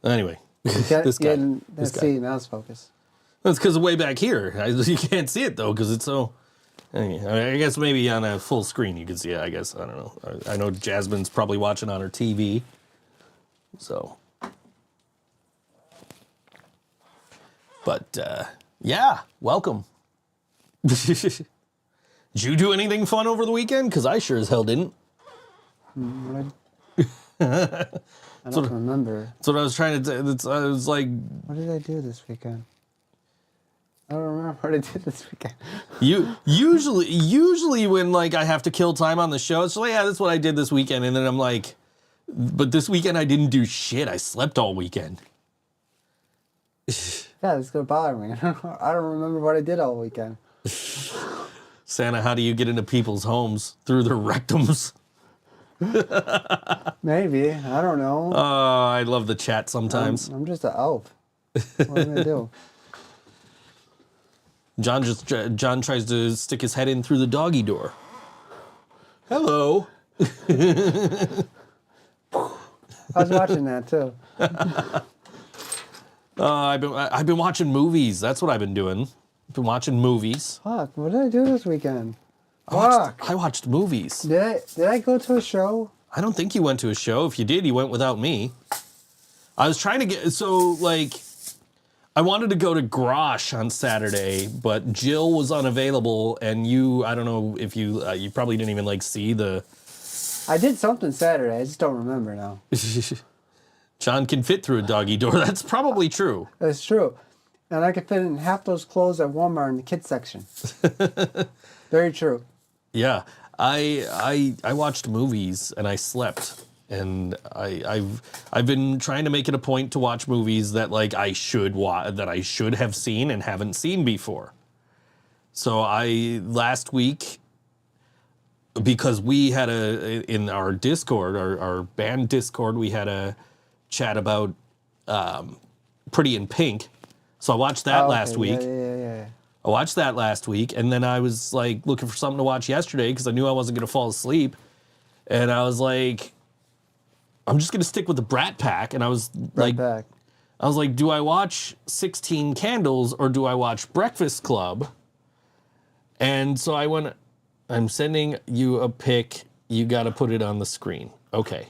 Anyway, This this guy. Yeah, This guy. see, now it's focused. That's because way back here. You can't see it though because it's so. I guess maybe on a full screen you can see it. I guess I don't know. I know Jasmine's probably watching on her TV. So, but yeah, welcome. Did you do anything fun over the weekend? Because I sure as hell didn't. I don't remember. That's what I was trying to. I was like, What did I do this weekend? I don't remember what I did this weekend. you usually when like I have to kill time on the show, it's like, yeah, that's what I did this weekend, and then I'm like, but this weekend I didn't do shit. I slept all weekend. Yeah, it's gonna bother me. I don't remember what I did all weekend. Santa, how do you get into people's homes? Through their rectums? Maybe. I don't know. Oh, I love the chat sometimes. I'm just an elf. What am I gonna do? John tries to stick his head in through the doggy door. Hello. I was watching that too. I've been watching movies. That's what I've been doing. I've been watching movies. Fuck, what did I do this weekend? I watched movies. Did I go to a show? I don't think you went to a show. If you did, you went without me. I was trying to I wanted to go to Grosh on Saturday, but Jill was unavailable, and I don't know if you probably didn't even see the. I did something Saturday. I just don't remember now. John can fit through a doggy door. That's probably true. That's true. And I could fit in half those clothes at Walmart in the kids section. Very true. Yeah, I watched movies and I slept, And I've been trying to make it a point to watch movies that like I should have seen and haven't seen before. So last week, because we had in our Discord, our band Discord, we had a chat about Pretty in Pink. So I watched that last week. Yeah. I watched that last week, and then I was like looking for something to watch yesterday because I knew I wasn't going to fall asleep. And I was like, I'm just going to stick with the Brat Pack. And I was like, do I watch 16 Candles or do I watch Breakfast Club? And so I went, I'm sending you a pic. You got to put it on the screen. Okay.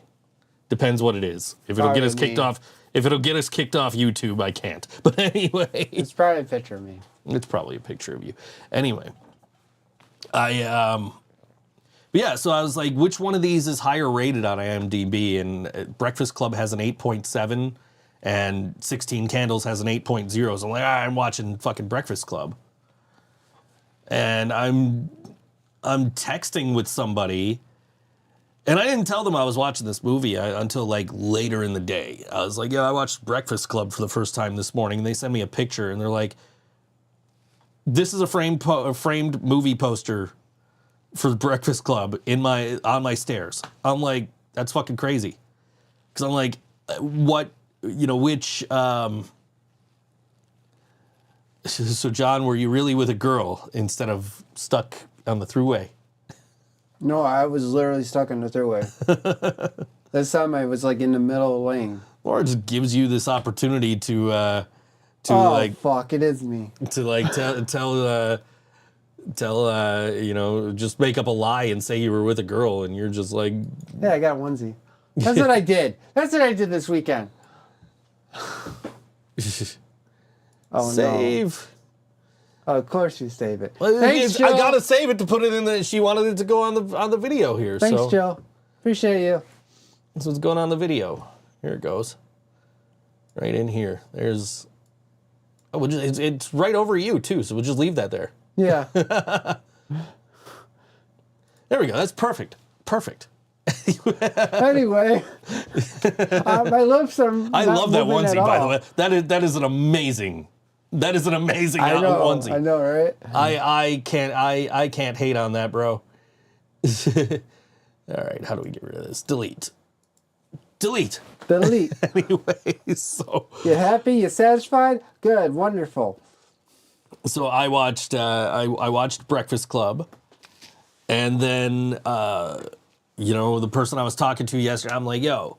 Depends what it is. If it'll get us kicked off YouTube, I can't. But anyway. It's probably a picture of me. It's probably a picture of you. Anyway. But yeah, so I was like, which one of these is higher rated on IMDb? And Breakfast Club has an 8.7 and 16 Candles has an 8.0. So I'm like, I'm watching fucking Breakfast Club. And I'm texting with somebody, and I didn't tell them I was watching this movie until like later in the day. I was like, yeah, I watched Breakfast Club for the first time this morning. And they sent me a picture, and they're like, this is a framed movie poster for Breakfast Club on my stairs. I'm like, that's fucking crazy. Because I'm like, which... So, John, were you really with a girl instead of stuck on the throughway? No, I was literally stuck on the throughway. This time I was like in the middle of the lane. Or it just gives you this opportunity to fuck, it is me. To like tell just make up a lie and say you were with a girl, and you're just like, yeah, I got a onesie. That's what I did. That's what I did this weekend. Oh, save. No. Oh, of course you save it. Well, Thanks, Joe. I gotta save it to put it in the. She wanted it to go on the video here. Thanks, Joe. Appreciate you. This was going on the video. Here it goes. Right in here. There's. Oh, it's right over you too. So we'll just leave that there. Yeah. There we go. That's perfect. Perfect. Anyway, my lips are. I love that onesie, by the all. way. That is an amazing. That is an amazing onesie. I know, right? I can't hate on that, bro. All right, how do we get rid of this? Delete. Anyway, so you happy? You satisfied? Good, wonderful. So I watched Breakfast Club, and then the person I was talking to yesterday, I'm like, yo,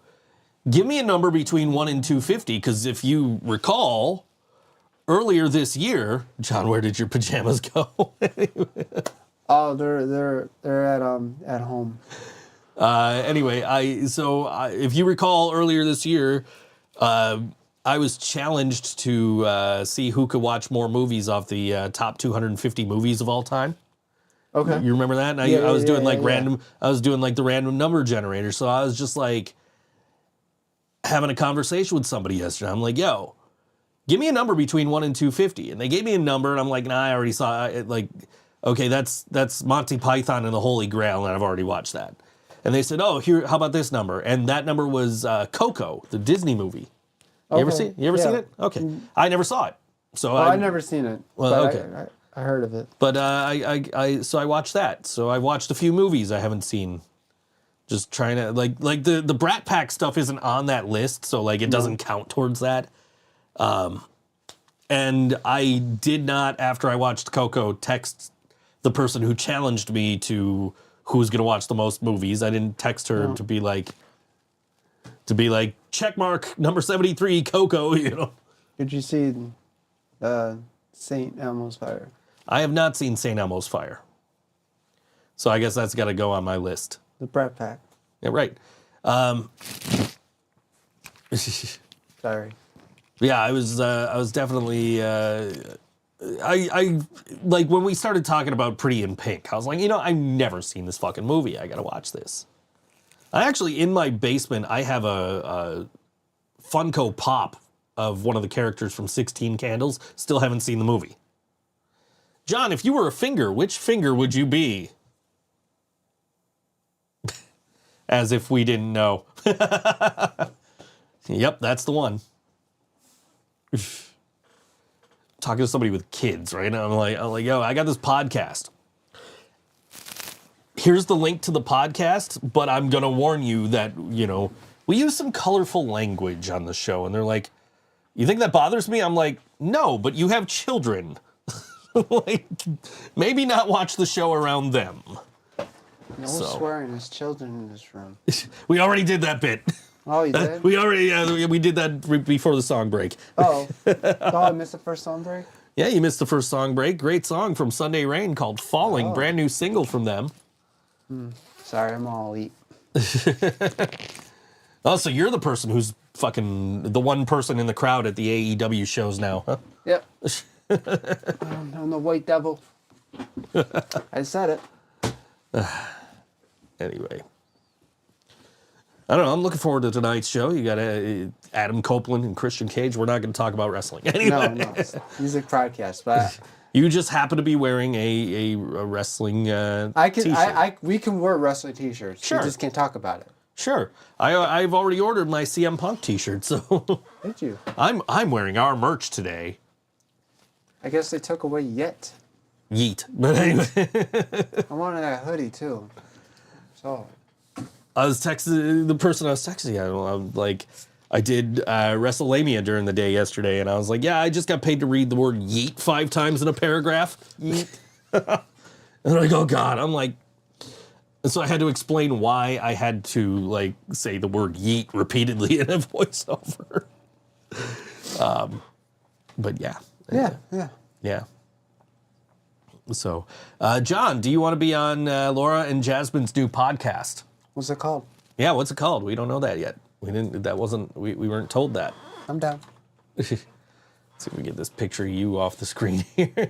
give me a number between 1 and 250, because if you recall, earlier this year, John, where did your pajamas go? Oh, they're at home. Anyway, if you recall, earlier this year, I was challenged to see who could watch more movies off the top 250 movies of all time. Okay. You remember that? And I was doing random. I was doing like the random number generator. So I was just like having a conversation with somebody yesterday. I'm like, yo, give me a number between 1 and 250. And they gave me a number, and I'm like, nah, I already saw it. Like, okay, that's Monty Python and the Holy Grail, and I've already watched that. And they said, oh, here, how about this number? And that number was Coco, the Disney movie. You ever seen it? Okay. I never saw it. So I never seen it. Well, but okay. I heard of it. But so I watched that. So I watched a few movies I haven't seen. Just trying to like the Brat Pack stuff isn't on that list, so like it doesn't count towards that. And I did not, after I watched Coco, text the person who challenged me to who's gonna watch the most movies. I didn't text her to be like check mark number 73 Coco. Did you see St. Elmo's Fire? I have not seen St. Elmo's Fire. So I guess that's got to go on my list. The Brat Pack. Yeah, right. Sorry. Yeah, I was definitely, I like when we started talking about Pretty in Pink, I was like, I've never seen this fucking movie. I got to watch this. I actually, in my basement, I have a Funko Pop of one of the characters from 16 Candles. Still haven't seen the movie. John, if you were a finger, which finger would you be? As if we didn't know. Yep, that's the one. Talking to somebody with kids, right? I'm like, yo, I got this podcast. Here's the link to the podcast, but I'm going to warn you that, you know, we use some colorful language on the show. And they're like, you think that bothers me? I'm like, no, but you have children. Like, maybe not watch the show around them. No swearing, there's children in this room. We already did that bit. Oh, you did? We did that before the song break. Oh. Oh, I missed the first song break? Yeah, you missed the first song break. Great song from Sunday Rain called Falling. Oh. Brand new single from them. Sorry, I'm all eat. Oh, so you're the person who's fucking the one person in the crowd at the AEW shows now, huh? Yep. I'm the white devil. I said it. Anyway. I don't know. I'm looking forward to tonight's show. You got Adam Copeland and Christian Cage. We're not going to talk about wrestling. Anyway. No. It's a music podcast, but You just happen to be wearing a wrestling t-shirt. we can wear wrestling t-shirts. Sure. We just can't talk about it. Sure. I've already ordered my CM Punk t-shirt, so Did you? I'm wearing our merch today. I guess they took away Yet. Yeet. But anyway, I wanted that hoodie too. So I was texting the person I was texting. I'm like, I did WrestleMania during the day yesterday, and I was like, yeah, I just got paid to read the word yeet 5 times in a paragraph. Yeet. And they're like, oh God. I'm like, and so I had to explain why I had to like say the word yeet repeatedly in a voiceover. But yeah. Yeah. So, John, do you want to be on Laura and Jasmine's new podcast? What's it called? Yeah, what's it called? We don't know that yet. We weren't told that. I'm down. Let's see if we get this picture of you off the screen here.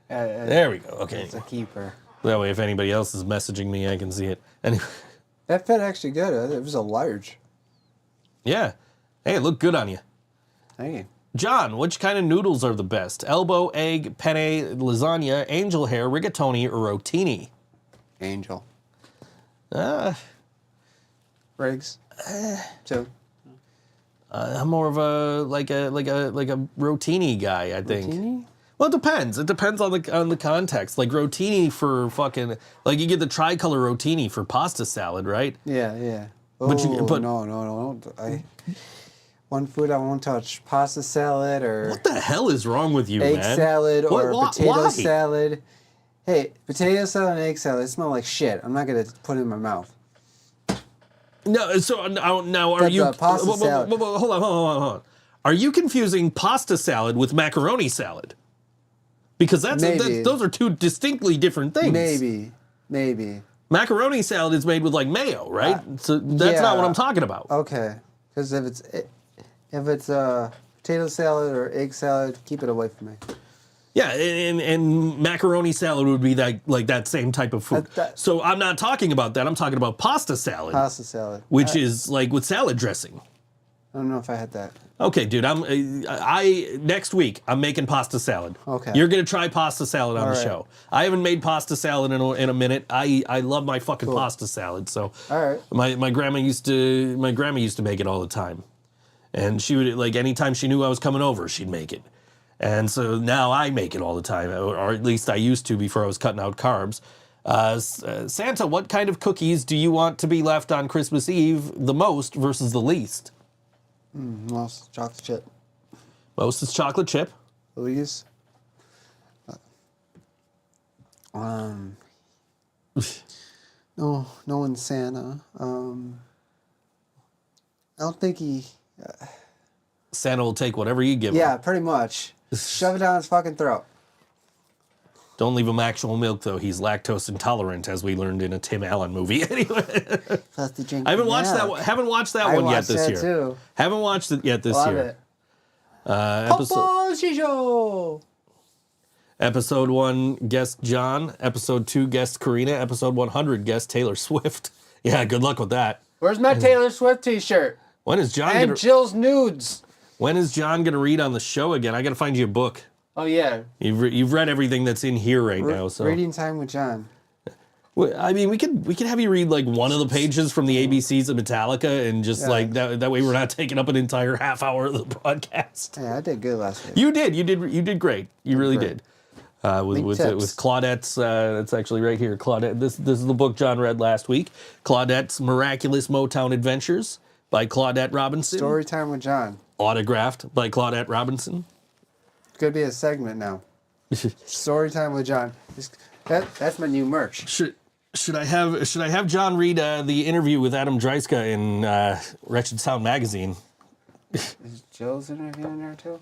There we go. Okay. It's a keeper. That way, if anybody else is messaging me, I can see it. Anyway. That fit actually good. It was a large. Yeah. Hey, it looked good on you. Thank you. John, which kind of noodles are the best? Elbow, egg, penne, lasagna, angel hair, rigatoni, or rotini? Angel. I'm Riggs. more of a rotini guy, I think. Rotini? Well, it depends. It depends on the context. Like rotini for fucking like you get the tricolor rotini for pasta salad, right? Yeah. But No. One food I won't touch: pasta salad or What the hell is wrong with you, egg man? salad or potato why? salad. Hey, potato salad and egg salad, they smell like shit. I'm not gonna put it in my mouth. No, so now are That's you? a pasta salad. Hold on. Are you confusing pasta salad with macaroni salad? Because those are two distinctly different things. Maybe. Macaroni salad is made with like mayo, right? So that's not what I'm talking about. Okay, because if it's potato salad or egg salad, keep it away from me. Yeah, and macaroni salad would be that same type of food. So I'm not talking about that. I'm talking about pasta salad. Pasta salad, which is like with salad dressing. I don't know if I had that. Okay, dude. Next week I'm making pasta salad. Okay. You're gonna try pasta salad on All the right. show. I haven't made pasta salad in a minute. I love my fucking pasta salad. So All right. my grandma used to make it all the time, and she would like anytime she knew I was coming over, she'd make it. And so now I make it all the time, or at least I used to before I was cutting out carbs. Santa, what kind of cookies do you want to be left on Christmas Eve the most versus the least? Most chocolate chip. Most is chocolate chip. Please. No one's Santa. I don't think he. Santa will take whatever you give him. Yeah, pretty much. Shove it down his fucking throat. Don't leave him actual milk, though. He's lactose intolerant, as we learned in a Tim Allen movie. Anyway, Plus the drink I haven't watched milk. that. Haven't watched that I one yet watched this that year. too. Haven't watched it yet this Love year. it. Episode 1, guest John. Episode 2, guest Karina. Episode 100, guest Taylor Swift. Yeah, good luck with that. Where's my Taylor Swift t-shirt? When is John And gonna? Jill's nudes. When is John gonna read on the show again? I gotta find you a book. Oh yeah. You've read everything that's in here right now. So Reading time with John. Well, I mean, we could have you read like one of the pages from the ABCs of Metallica, and just like that way we're not taking up an entire half hour of the broadcast. Yeah, I did good last week. You did great. You really great. did. With Claudette's, that's actually right here. Claudette. This is the book John read last week. Claudette's Miraculous Motown Adventures by Claudette Robinson. Story time with John. Autographed by Claudette Robinson. Could be a segment now. Story time with John. That's my new merch. Should I have John read the interview with Adam Dreiska in Wretched Sound magazine? Is Jill's interview in there too?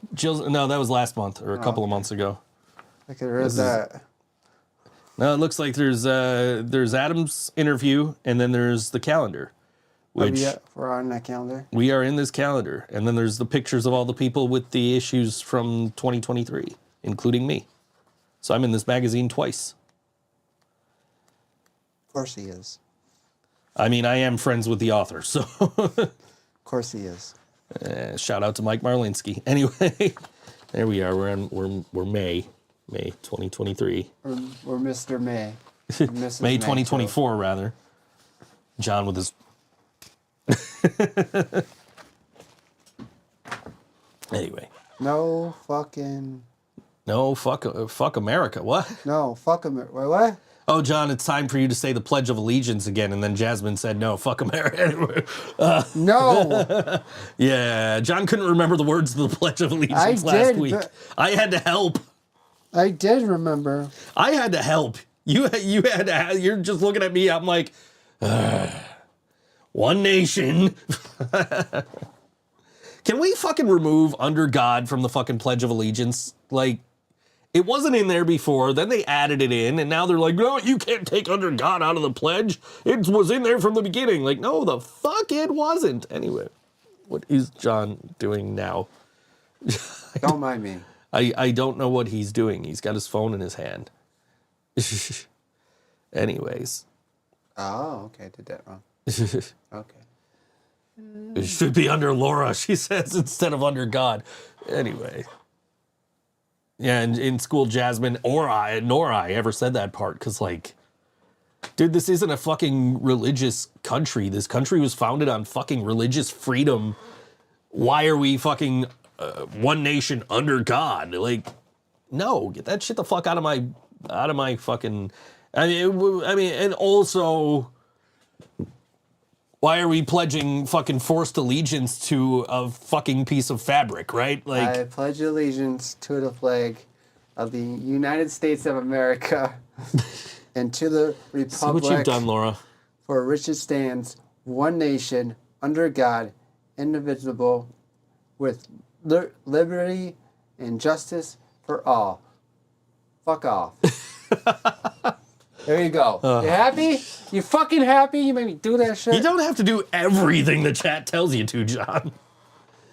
No, that was last month or a couple of months ago. I could read that. No, it looks like there's Adam's interview, and then there's the calendar. Which we're on that calendar. We are in this calendar, and then there's the pictures of all the people with the issues from 2023, including me. So I'm in this magazine twice. Of course he is. I mean, I am friends with the author, so. Of course he is. Shout out to Mike Marlinsky. Anyway, there we are. We're May 2023. We're Mr. May. Mrs. May 2024 rather. John with his. Anyway. No, fuck America. What? No, fuck America. What? Oh, John, it's time for you to say the Pledge of Allegiance again. And then Jasmine said, no, fuck America. Anyway, no. Yeah, John couldn't remember the words of the Pledge of Allegiance last week. I had to help. I did remember. I had to help. You had to. You're just looking at me. I'm like, one nation. Can we fucking remove under God from the fucking Pledge of Allegiance? Like, it wasn't in there before, then they added it in, and now they're like, no, you can't take under God out of the pledge. It was in there from the beginning. Like, no, the fuck it wasn't. Anyway, what is John doing now? Don't mind me. I don't know what he's doing. He's got his phone in his hand. Anyways. Oh, okay, I did that wrong. Okay. It should be under Laura, she says, instead of under God. Anyway. Yeah, and in school, Jasmine nor I ever said that part, because, like, dude, this isn't a fucking religious country. This country was founded on fucking religious freedom. Why are we fucking one nation under God? Like, no, get that shit the fuck out of my fucking. I mean, and also, why are we pledging fucking forced allegiance to a fucking piece of fabric, right? Like, I pledge allegiance to the flag of the United States of America and to the republic. See what you've done, Laura. For which it stands, one nation, under God, indivisible, with liberty and justice for all. Fuck off. There you go. You happy? You fucking happy? You made me do that shit? You don't have to do everything the chat tells you to, John.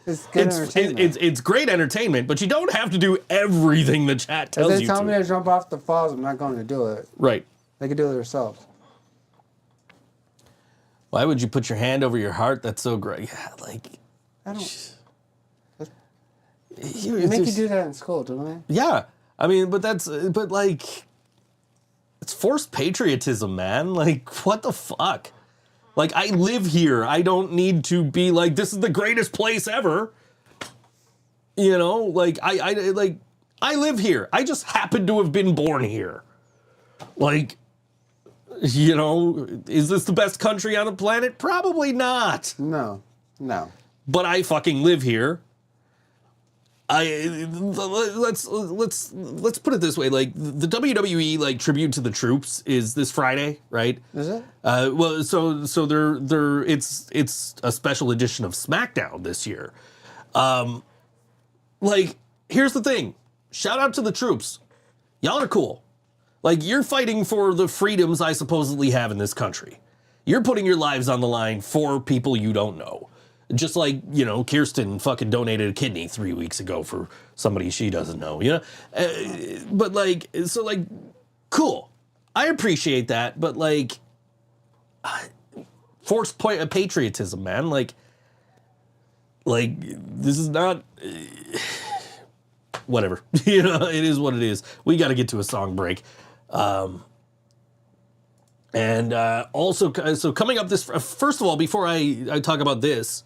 It's good entertainment. It's great entertainment, but you don't have to do everything the chat tells you to. If they tell me to jump off the falls, I'm not going to do it. Right. They can do it themselves. Why would you put your hand over your heart? That's so great. Yeah, like... I don't... They make you do that in school, don't they? Yeah. I mean, but like... It's forced patriotism, man. Like, what the fuck? Like, I live here. I don't need to be like, this is the greatest place ever. You know, like, I live here. I just happen to have been born here. Like, you know, is this the best country on the planet? Probably not. No. But I fucking live here. Let's put it this way, like the WWE like tribute to the troops is this Friday, right? Is it? Well, so it's a special edition of SmackDown this year. Like, here's the thing. Shout out to the troops. Y'all are cool. Like, you're fighting for the freedoms I supposedly have in this country. You're putting your lives on the line for people you don't know. Just like, you know, Kirsten fucking donated a kidney 3 weeks ago for somebody she doesn't know, you know? But, like, so, like, cool. I appreciate that, but, like, forced patriotism, man. Like, this is not... whatever. You know, it is what it is. We got to get to a song break. And also, so coming up this, first of all, before I talk about this,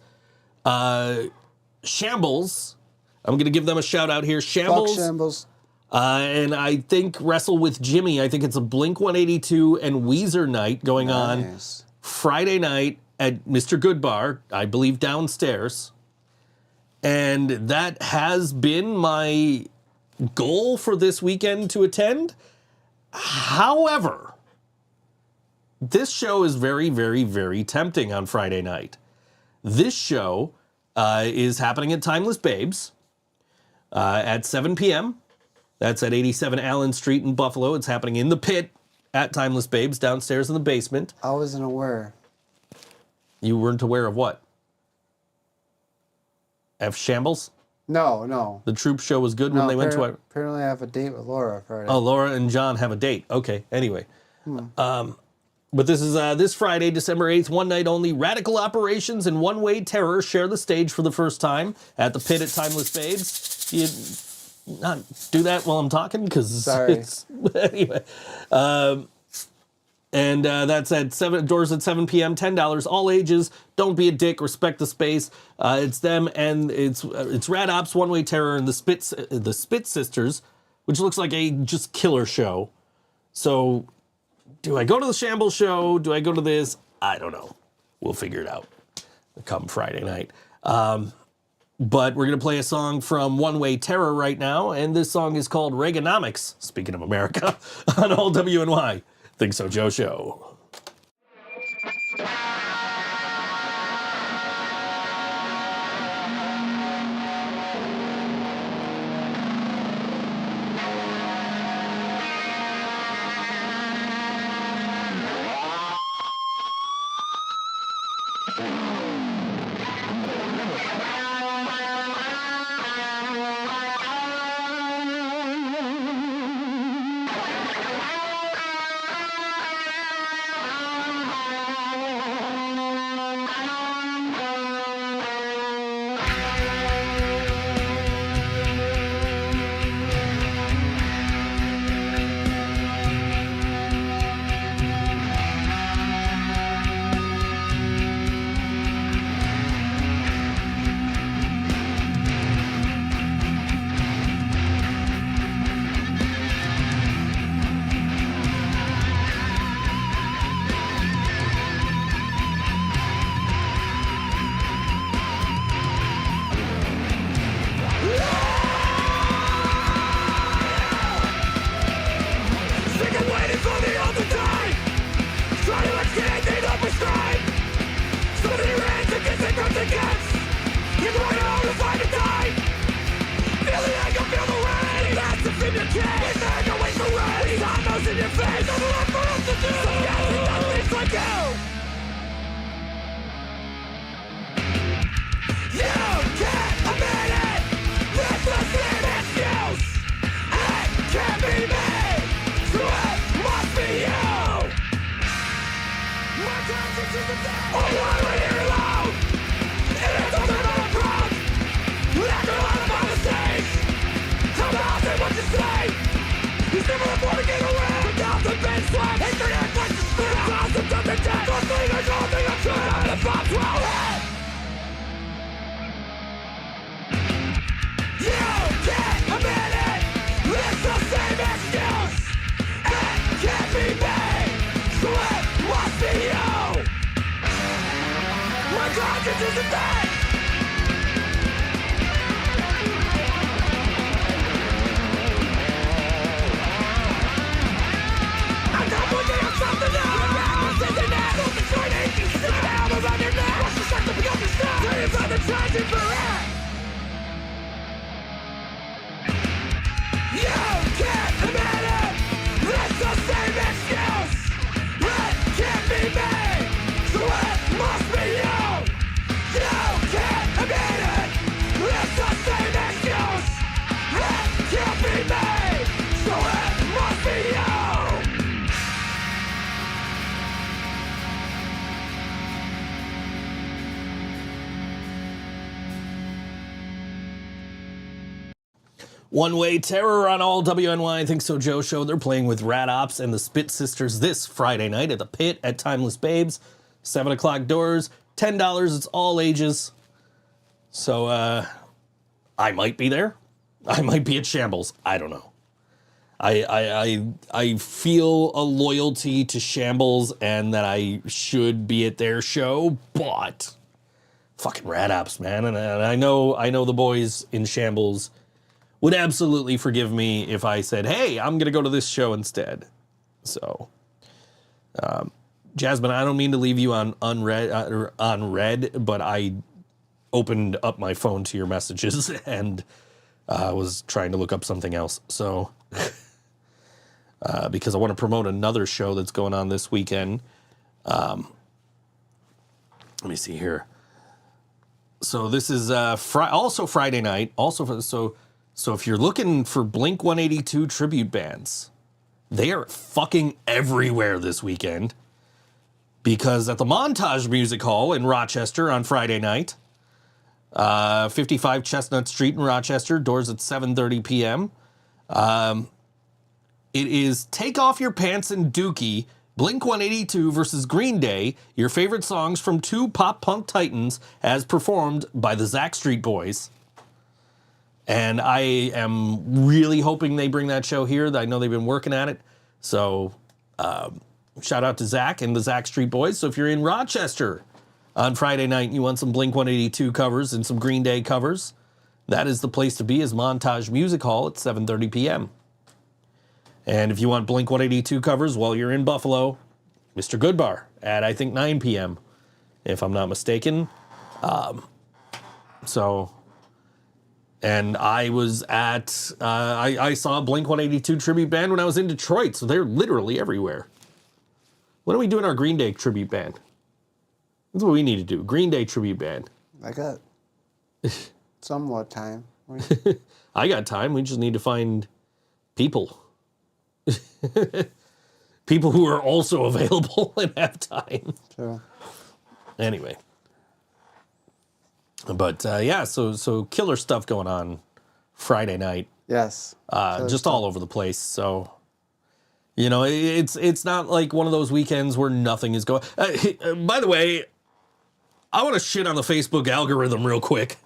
Shambles, I'm going to give them a shout out here. Fuck Shambles. And I think Wrestle with Jimmy, I think it's a Blink 182 and Weezer night going on Friday night at Mr. Goodbar, I believe downstairs. And that has been my goal for this weekend to attend. However, this show is very, very, very tempting on Friday night. This show is happening at Timeless Babes at 7 p.m. That's at 87 Allen Street in Buffalo. It's happening in the pit at Timeless Babes downstairs in the basement. I wasn't aware. You weren't aware of what? F Shambles? No. The Troop show was good when they went to it. Apparently I have a date with Laura Friday. Oh, Laura and John have a date. Okay, anyway. But this is this Friday, December 8th, one night only. Radical Operations and One Way Terror share the stage for the first time at the pit at Timeless Babes. You not do that while I'm talking? Because it's... Anyway. And that's at doors at 7 p.m., $10, all ages. Don't be a dick, respect the space. It's them and it's Rad Ops, One Way Terror, and the Spit Sisters, which looks like a just killer show. So, do I go to the Shambles show? Do I go to this? I don't know. We'll figure it out come Friday night. But we're going to play a song from One Way Terror right now, and this song is called Reaganomics, speaking of America, on all WNY. Think So Joe Show. Can't be me, so it must be you. You One Way Terror on all WNY ThinkSoJoE show. They're playing with Rat Ops and the Spit Sisters this Friday night at the Pit at Timeless Babes. 7 o'clock doors, $10. It's all ages. So I might be there. I might be at Shambles. I don't know. I feel a loyalty to Shambles and that I should be at their show, but fucking Rat Ops, man. And I know the boys in Shambles would absolutely forgive me if I said, hey, I'm going to go to this show instead. So, Jasmine, I don't mean to leave you on read, but I opened up my phone to your messages and was trying to look up something else. So, because I want to promote another show that's going on this weekend. Let me see here. So this is also Friday night. So if you're looking for Blink-182 tribute bands, they are fucking everywhere this weekend. Because at the Montage Music Hall in Rochester on Friday night, 55 Chestnut Street in Rochester, doors at 7:30 p.m. It is Take Off Your Pants and Dookie, Blink-182 versus Green Day, your favorite songs from two pop-punk titans as performed by the Zack Street Boys. And I am really hoping they bring that show here. I know they've been working at it. So shout out to Zach and the Zack Street Boys. So if you're in Rochester on Friday night and you want some Blink-182 covers and some Green Day covers, that is the place to be, is Montage Music Hall at 7:30 p.m. And if you want Blink-182 covers while you're in Buffalo, Mr. Goodbar at, I think, 9 p.m., if I'm not mistaken. And I was at, I saw a Blink-182 tribute band when I was in Detroit, so they're literally everywhere. When are we doing our Green Day tribute band? That's what we need to do, Green Day tribute band. I got somewhat time. I got time, we just need to find people. People who are also available and have time. Sure. Anyway. But yeah, so killer stuff going on Friday night. Yes. Just all over the place. So, you know, it's not like one of those weekends where nothing is going. By the way, I want to shit on the Facebook algorithm real quick.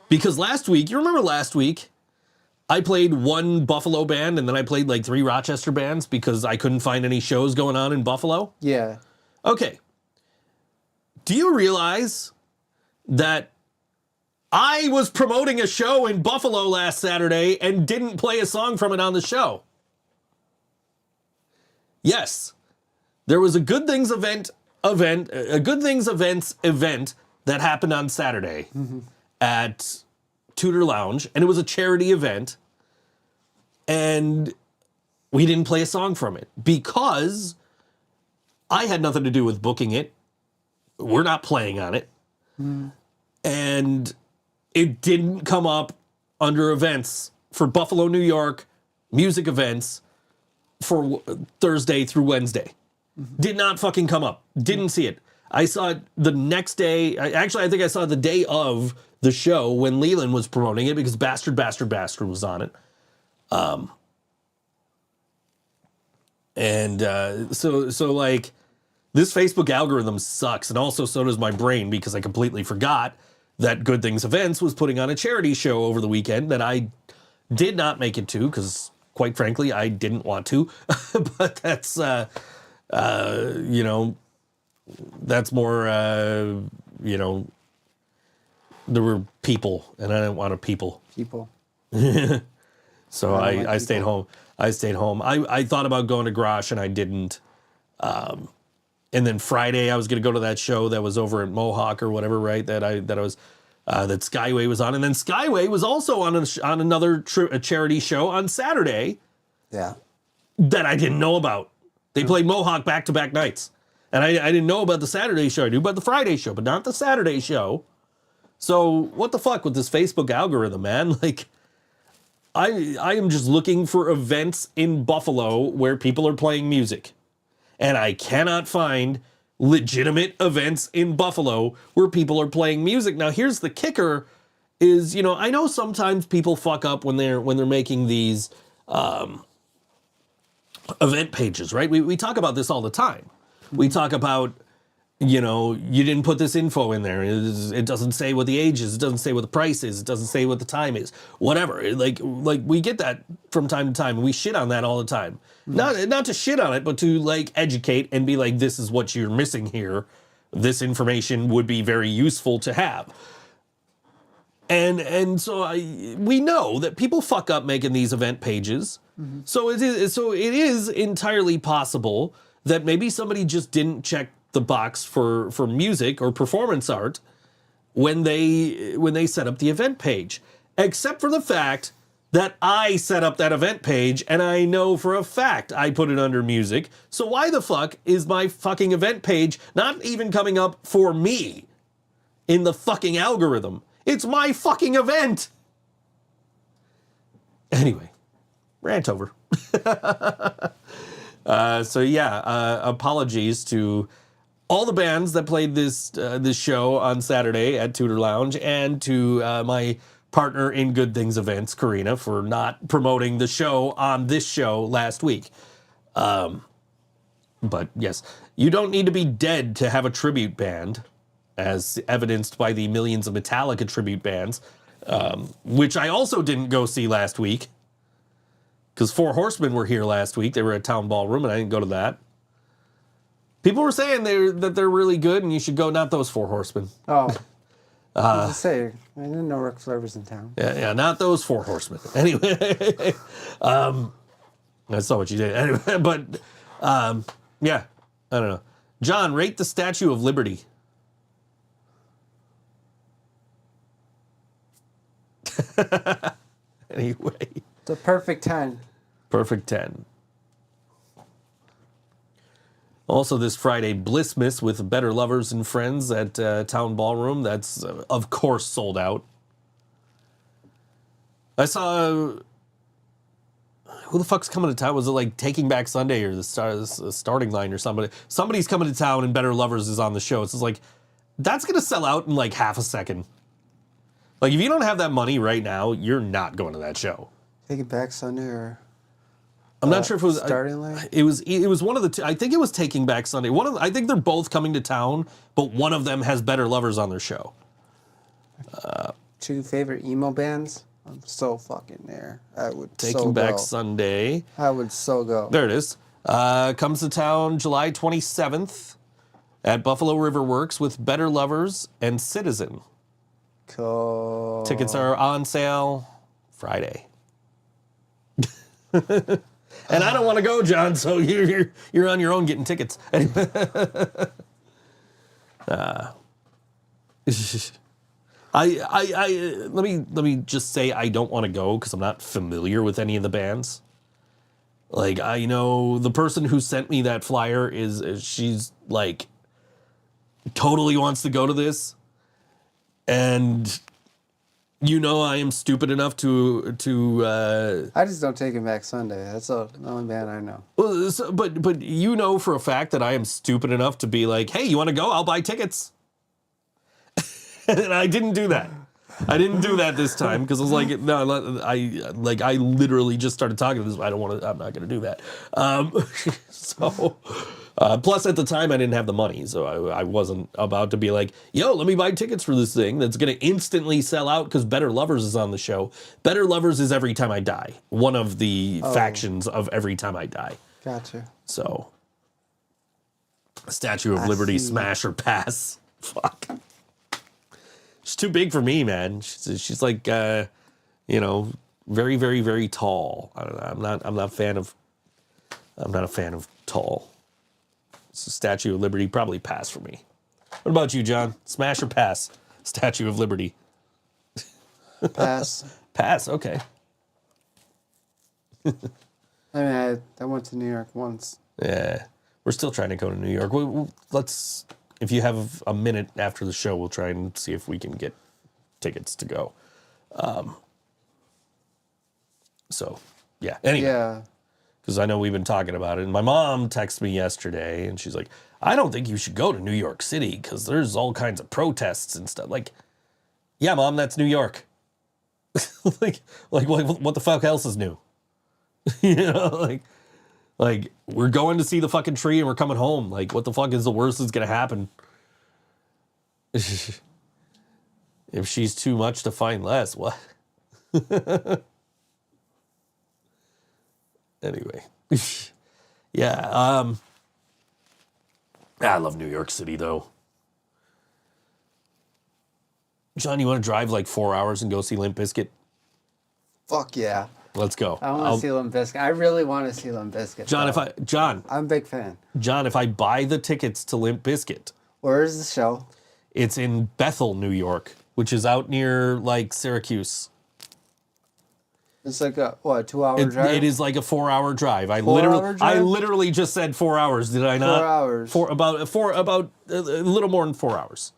Because last week, you remember last week, I played one Buffalo band and then I played like 3 Rochester bands because I couldn't find any shows going on in Buffalo? Yeah. Okay. Do you realize that I was promoting a show in Buffalo last Saturday and didn't play a song from it on the show? Yes. There was a Good Things event that happened on Saturday at Tudor Lounge, and it was a charity event, and we didn't play a song from it because I had nothing to do with booking it. We're not playing on it. And it didn't come up under events for Buffalo, New York, music events for Thursday through Wednesday. Did not fucking come up. Didn't see it. I saw it the next day. Actually, I think I saw it the day of the show when Leland was promoting it because Bastard was on it. So like, this Facebook algorithm sucks, and also so does my brain because I completely forgot that Good Things Events was putting on a charity show over the weekend that I did not make it to because, quite frankly, I didn't want to. But that's, you know, that's more, you know, there were people, and I didn't want to people. So I stayed home. I thought about going to Grosh, and I didn't. And then Friday, I was going to go to that show that was over at Mohawk or whatever, right? That Skyway was on, and then Skyway was also on another a charity show on Saturday. Yeah. That I didn't know about. They played Mohawk back-to-back nights, and I didn't know about the Saturday show. I knew about the Friday show, but not the Saturday show. So what the fuck with this Facebook algorithm, man? Like, I am just looking for events in Buffalo where people are playing music. And I cannot find legitimate events in Buffalo where people are playing music. Now, here's the kicker is, you know, I know sometimes people fuck up when they're making these event pages, right? We talk about this all the time. We talk about, you know, you didn't put this info in there. It doesn't say what the age is. It doesn't say what the price is. It doesn't say what the time is. Whatever. Like we get that from time to time. We shit on that all the time. Not to shit on it, but to like educate and be like, this is what you're missing here. This information would be very useful to have. And so we know that people fuck up making these event pages. So it is entirely possible that maybe somebody just didn't check the box for music or performance art when they set up the event page, except for the fact that I set up that event page and I know for a fact I put it under music. So why the fuck is my fucking event page not even coming up for me in the fucking algorithm? It's my fucking event. Anyway, rant over. Apologies to all the bands that played this show on Saturday at Tudor Lounge, and to my partner in Good Things Events, Karina, for not promoting the show on this show last week. But yes, you don't need to be dead to have a tribute band, as evidenced by the millions of Metallica tribute bands, which I also didn't go see last week, because Four Horsemen were here last week. They were at Town Ballroom, and I didn't go to that. People were saying that they're really good, and you should go. Not those Four Horsemen. Oh, I was to say, I didn't know Ric Flair was in town. Yeah, not those Four Horsemen. Anyway, I saw what you did. Anyway, but yeah, I don't know. John, rate the Statue of Liberty. Anyway, It's a perfect 10. perfect 10. Also this Friday, Blissmas with Better Lovers and Friends at Town Ballroom. That's, of course, sold out. I saw... who the fuck's coming to town? Was it like Taking Back Sunday or the Starting Line or somebody? Somebody's coming to town and Better Lovers is on the show. It's just like, that's going to sell out in like half a second. Like, if you don't have that money right now, you're not going to that show. Take it back Sunday or... I'm not sure if it was Starting Line. It was one of the two. I think it was Taking Back Sunday. I think they're both coming to town, but one of them has Better Lovers on their show. Two favorite emo bands. I'm so fucking there. I would Taking Back Sunday. I would so go. There it is. Comes to town July 27th at Buffalo River Works with Better Lovers and Citizen. Cool. Tickets are on sale Friday. And I don't want to go, John, so you're on your own getting tickets. Anyway. Let me just say I don't want to go because I'm not familiar with any of the bands. Like, I know the person who sent me that flyer she's like totally wants to go to this, and you know I am stupid enough to I just don't take it back Sunday. That's the only band I know. well, but you know for a fact that I am stupid enough to be like, hey, you want to go? I'll buy tickets. And I didn't do that. I didn't do that this time because I was like, no, I literally just started talking to this. I'm not going to do that. Plus at the time I didn't have the money, so I wasn't about to be like, yo, let me buy tickets for this thing that's going to instantly sell out because Better Lovers is on the show. Better Lovers is Every Time I Die, one of the factions of Every Time I Die. Gotcha. So, Statue of Liberty, smash or pass. Fuck. She's too big for me, man. She's like, very, very, very tall. I don't know. I'm not a fan of tall. So Statue of Liberty, probably pass for me. What about you, John? Smash or pass? Statue of Liberty. Pass. Pass, okay. I mean, I went to New York once. Yeah. We're still trying to go to New York. Let's, if you have a minute after the show, we'll try and see if we can get tickets to go. So, yeah. Anyway. Yeah. Because I know we've been talking about it. And my mom texted me yesterday, and she's like, I don't think you should go to New York City because there's all kinds of protests and stuff. Like, yeah, Mom, that's New York. like what the fuck else is new? You know, like we're going to see the fucking tree and we're coming home. Like, what the fuck is the worst that's gonna happen? If she's too much to find less, what? Anyway, yeah. I love New York City though. John, you want to drive like 4 hours and go see Limp Bizkit? Fuck yeah. Let's go. I want to see Limp Bizkit. I really want to see Limp Bizkit. John, I'm a big fan. John, if I buy the tickets to Limp Bizkit, Where is the show? it's in Bethel, New York, which is out near like Syracuse. It's like a 2-hour drive. It is like a 4-hour drive. I 4-hour drive? literally just said 4 hours. Did I not? 4 hours. About a little more than 4 hours.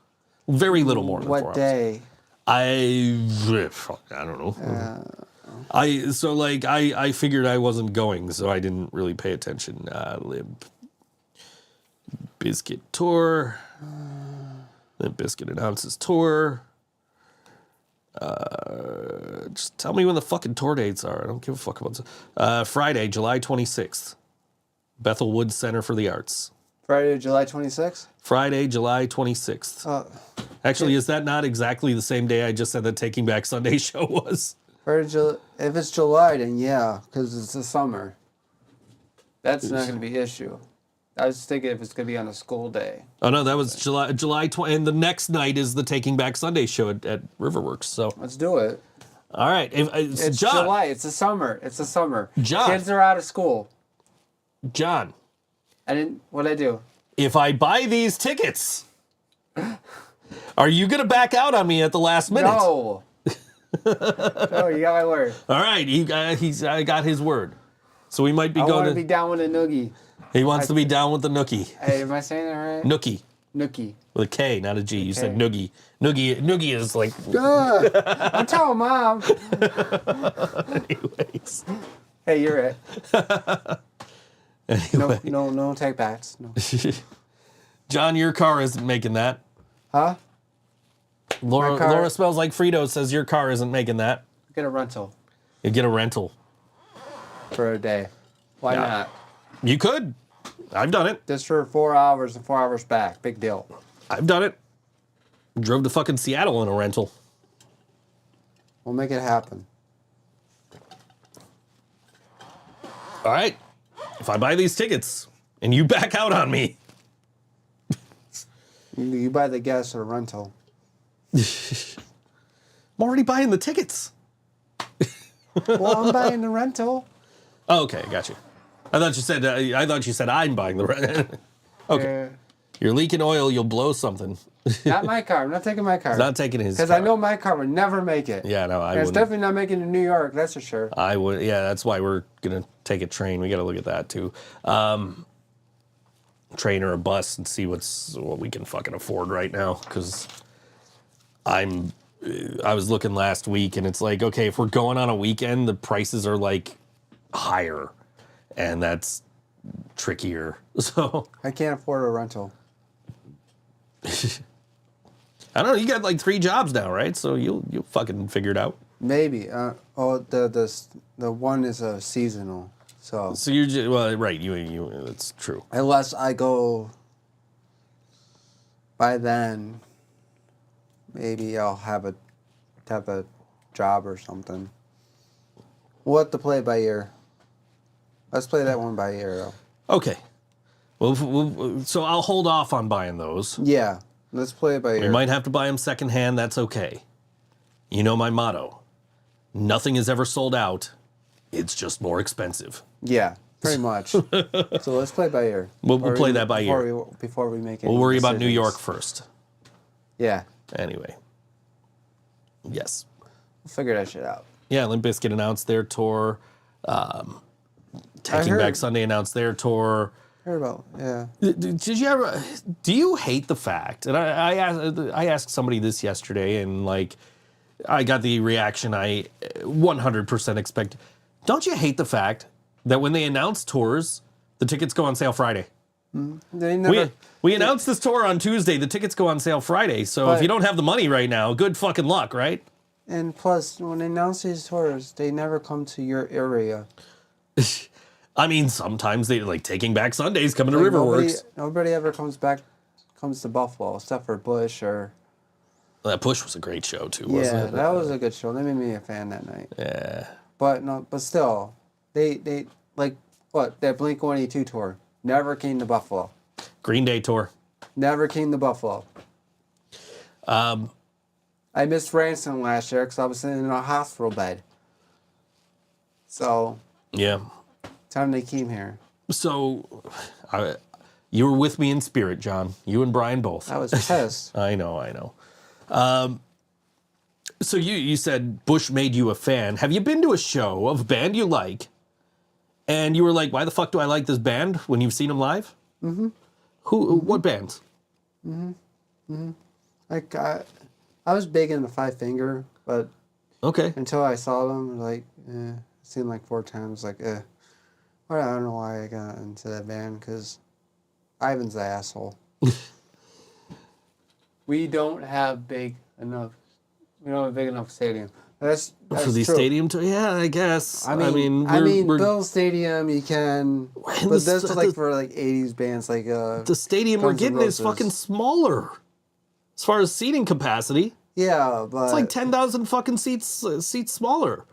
Very little more than 4 hours. What day? I don't know. I figured I wasn't going, so I didn't really pay attention. Limp Bizkit tour. Limp Bizkit announces tour. Just tell me when the fucking tour dates are. I don't give a fuck about this. Friday, July 26th. Bethel Woods Center for the Arts. Friday, July 26th? Friday, July 26th. Actually, is that not exactly the same day I just said that Taking Back Sunday show was? If it's July, then yeah, because it's the summer. That's not going to be an issue. I was thinking if it's going to be on a school day. Oh, no, that was July 20, and the next night is the Taking Back Sunday show at Riverworks. So let's do it. All right. It's John, July. It's the summer. It's the summer. John. Kids are out of school. John. What'd I do? If I buy these tickets, are you going to back out on me at the last minute? No. No, you got my word. All right. I got his word. So we might be I going want to be down with a noogie. He wants to be down with the nookie. Hey, am I saying that right? Nookie. Nookie. With a K, not a G. You said noogie. Noogie is like... I'm telling Mom. Anyways. Hey, you're it. Anyway. No take backs. No. John, your car isn't making that. Huh? Laura Smells Like Frito says your car isn't making that. Get a rental. You get a rental. For a day. Why not? You could. I've done it. Just for 4 hours and 4 hours back. Big deal. I've done it. Drove to fucking Seattle in a rental. We'll make it happen. All right. If I buy these tickets and you back out on me. You buy the gas or a rental. I'm already buying the tickets. Well, I'm buying the rental. Oh, okay, I got you. I thought you said I'm buying the rent. Okay. You're leaking oil, you'll blow something. Not my car. I'm not taking my car. He's not taking his car. Because I know my car would never make it. Yeah, no, I wouldn't. It's wouldn't. definitely not making it to New York, that's for sure. I would. Yeah, that's why we're going to take a train. We got to look at that, too. Train or a bus and see what we can fucking afford right now. Because I was looking last week, and it's like, okay, if we're going on a weekend, the prices are, like, higher. And that's trickier. So I can't afford a rental. I don't know. You got like 3 jobs now, right? So you'll fucking figure it out. Maybe. The one is a seasonal. So you're just, well, right? You that's true. unless I go by then, maybe I'll have a job or something. We'll have to play it by ear. Let's play that one by ear, though. Okay. Well, so I'll hold off on buying those. Yeah, let's play it by ear. We might have to buy them secondhand. That's okay. You know my motto: nothing is ever sold out. It's just more expensive. Yeah, pretty much. So let's play by ear. We'll play that by ear. Before we make it. We'll worry about New York first. Yeah. Anyway. Yes. We'll figure that shit out. Yeah, Limp Bizkit announced their tour. Taking Back Sunday announced their tour. Heard about, yeah. Did you ever? Do you hate the fact? And I asked somebody this yesterday, and like, I got the reaction I 100% expect. Don't you hate the fact that when they announce tours, the tickets go on sale Friday? They never. We announced this tour on Tuesday. The tickets go on sale Friday. So if you don't have the money right now, good fucking luck, right? And plus, when they announce these tours, they never come to your area. I mean, sometimes they like Taking Back Sundays coming to Like, Riverworks. nobody ever comes to Buffalo, except for Bush or... That Push was a great show too, wasn't Yeah, it? that was a good show. They made me a fan that night. Yeah. But still, they like, what, that Blink-182 tour never came to Buffalo. Green Day tour. Never came to Buffalo. I missed Ransom last year because I was sitting in a hospital bed. So, Yeah. time they came here. So, you were with me in spirit, John. You and Brian both. I was pissed. I know. So you said Bush made you a fan. Have you been to a show of a band you like, and you were like, why the fuck do I like this band when you've seen them live? Mm-hmm. What bands? Like, I was big into Five Finger, but Okay. until I saw them, like, it seemed like 4 times, like, I don't know why I got into that band, because Ivan's the asshole. We don't have a big enough stadium. That's For the true. stadium tour? Yeah, I guess. I mean, we're Bill Stadium, you can, And but the- that's like for like 80s bands, like the stadium we're Guns N' getting is Roses. fucking smaller. As far as seating capacity, yeah, but it's like 10,000 fucking seats smaller,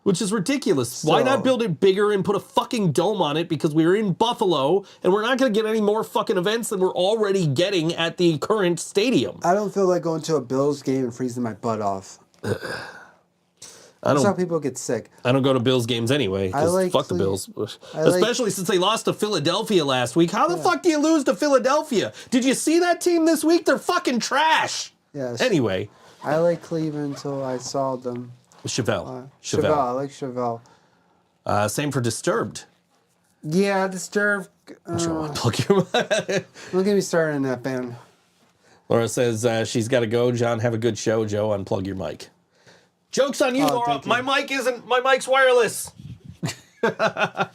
which is ridiculous. Why not build it bigger and put a fucking dome on it? Because we're in Buffalo and we're not going to get any more fucking events than we're already getting at the current stadium. I don't feel like going to a Bills game and freezing my butt off. I That's how don't. people get sick. I don't go to Bills games anyway. 'Cause like fuck the Cle- Bills, I like- especially since they lost to Philadelphia last week. How the fuck do you lose to Philadelphia? Did you see that team this week? They're fucking trash. Yes. Anyway, I like Cleveland until I saw them. Chevelle. I like Chevelle. Same for Disturbed. Yeah, Disturbed. Sure, plug your Don't get me started on that band. Laura says she's got to go. John, have a good show. Joe, unplug your mic. Joke's on you, Oh, Laura. thank you. My mic's wireless.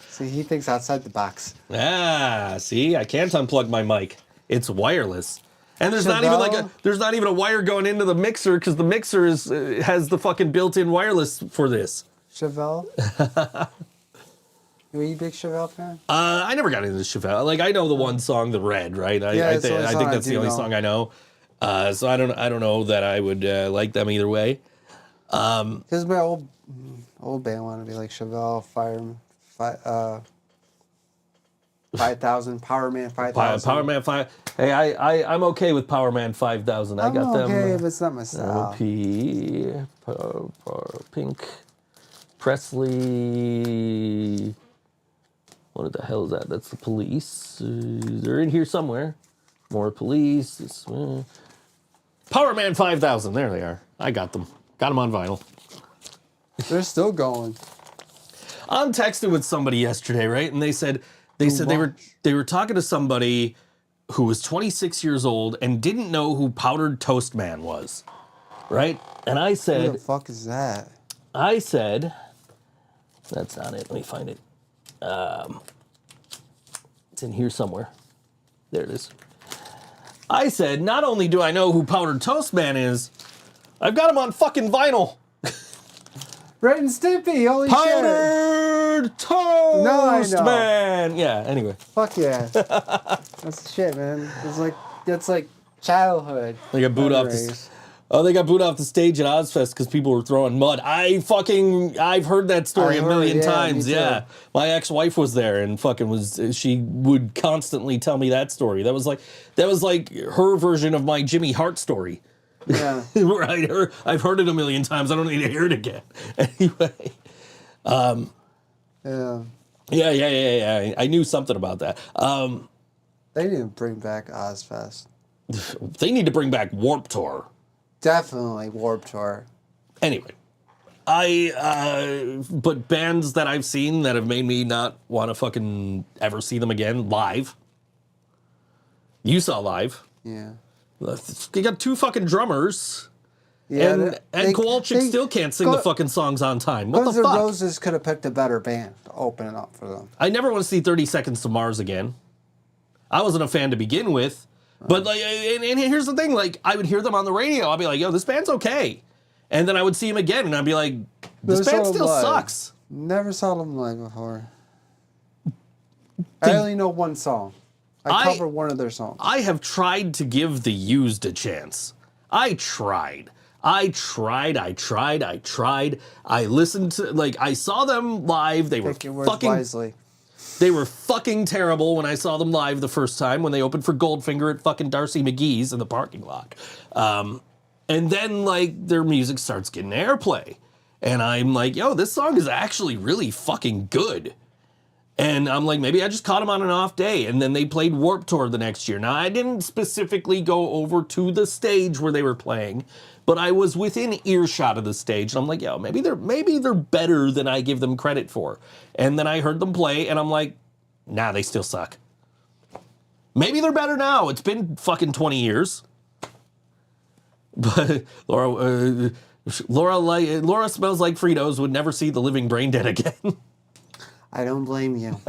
See, he thinks outside the box. Ah, see, I can't unplug my mic. It's wireless. And there's not even a wire going into the mixer because the mixer has the fucking built-in wireless for this. Chevelle? Were you a big Chevelle fan? I never got into Chevelle. Like I know the one song, "The Red," right? Yeah, I it's the only think song I that's the do only know. song I know. So I don't know that I would like them either way. Because my old band wanted to be like Chevelle, 5000, Power Man 5000. Power Man 5. Hey, I'm okay with Power Man 5000. I got them. okay, but it's not my style. Pink, Presley. What the hell is that? That's the Police. They're in here somewhere. More Police. Power Man 5000. There they are. I got them. Got them on vinyl. They're still going. I'm texting with somebody yesterday, right? And they said they were talking to somebody who was 26 years old and didn't know who Powdered Toast Man was, right? And I Who said, the fuck is that? that's not it. Let me find it. It's in here somewhere. There it is. I said, not only do I know who Powdered Toast Man is, I've got him on fucking vinyl. Red and Stimpy, holy shit. Powdered Toast No, I know. Man. Yeah, anyway. Fuck yeah. That's the shit, man. That's like childhood. They got booed off memories. they got booed off the stage at Ozfest because people were throwing mud. I've heard that story a million times. me too. Yeah, my ex-wife was there and she would constantly tell me that story. That was like her version of my Jimmy Hart story. Yeah. Where I've heard it a million times. I don't need to hear it again. Anyway. Yeah. I knew something about that. They need to bring back Ozfest. They need to bring back Warped Tour. Definitely Warped Tour. Anyway, but bands that I've seen that have made me not want to fucking ever see them again live. You saw live. Yeah. You got 2 fucking drummers. Yeah, And Kowalczyk still can't sing the fucking songs on time. What Guns the N' fuck? Roses could have picked a better band to open it up for them. I never want to see 30 Seconds to Mars again. I wasn't a fan to begin with. But like, and here's the thing, like I would hear them on the radio. I'd be like, yo, this band's okay. And then I would see them again, and I'd be like, this Never band saw them still live. sucks. Never saw them live before. I only know one song. I cover one of their songs. I have tried to give The Used a chance. I tried. I listened to, like, I saw them live. They were Pick your words fucking wisely. They were fucking terrible when I saw them live the first time when they opened for Goldfinger at fucking Darcy McGee's in the parking lot. And then, like, their music starts getting airplay. And I'm like, yo, this song is actually really fucking good. And I'm like, maybe I just caught them on an off day. And then they played Warped Tour the next year. Now, I didn't specifically go over to the stage where they were playing, but I was within earshot of the stage. And I'm like, yo, maybe they're better than I give them credit for. And then I heard them play, and I'm like, nah, they still suck. Maybe they're better now. It's been fucking 20 years. But Laura Smells Like Fritos would never see the living Brain Dead again. I don't blame you.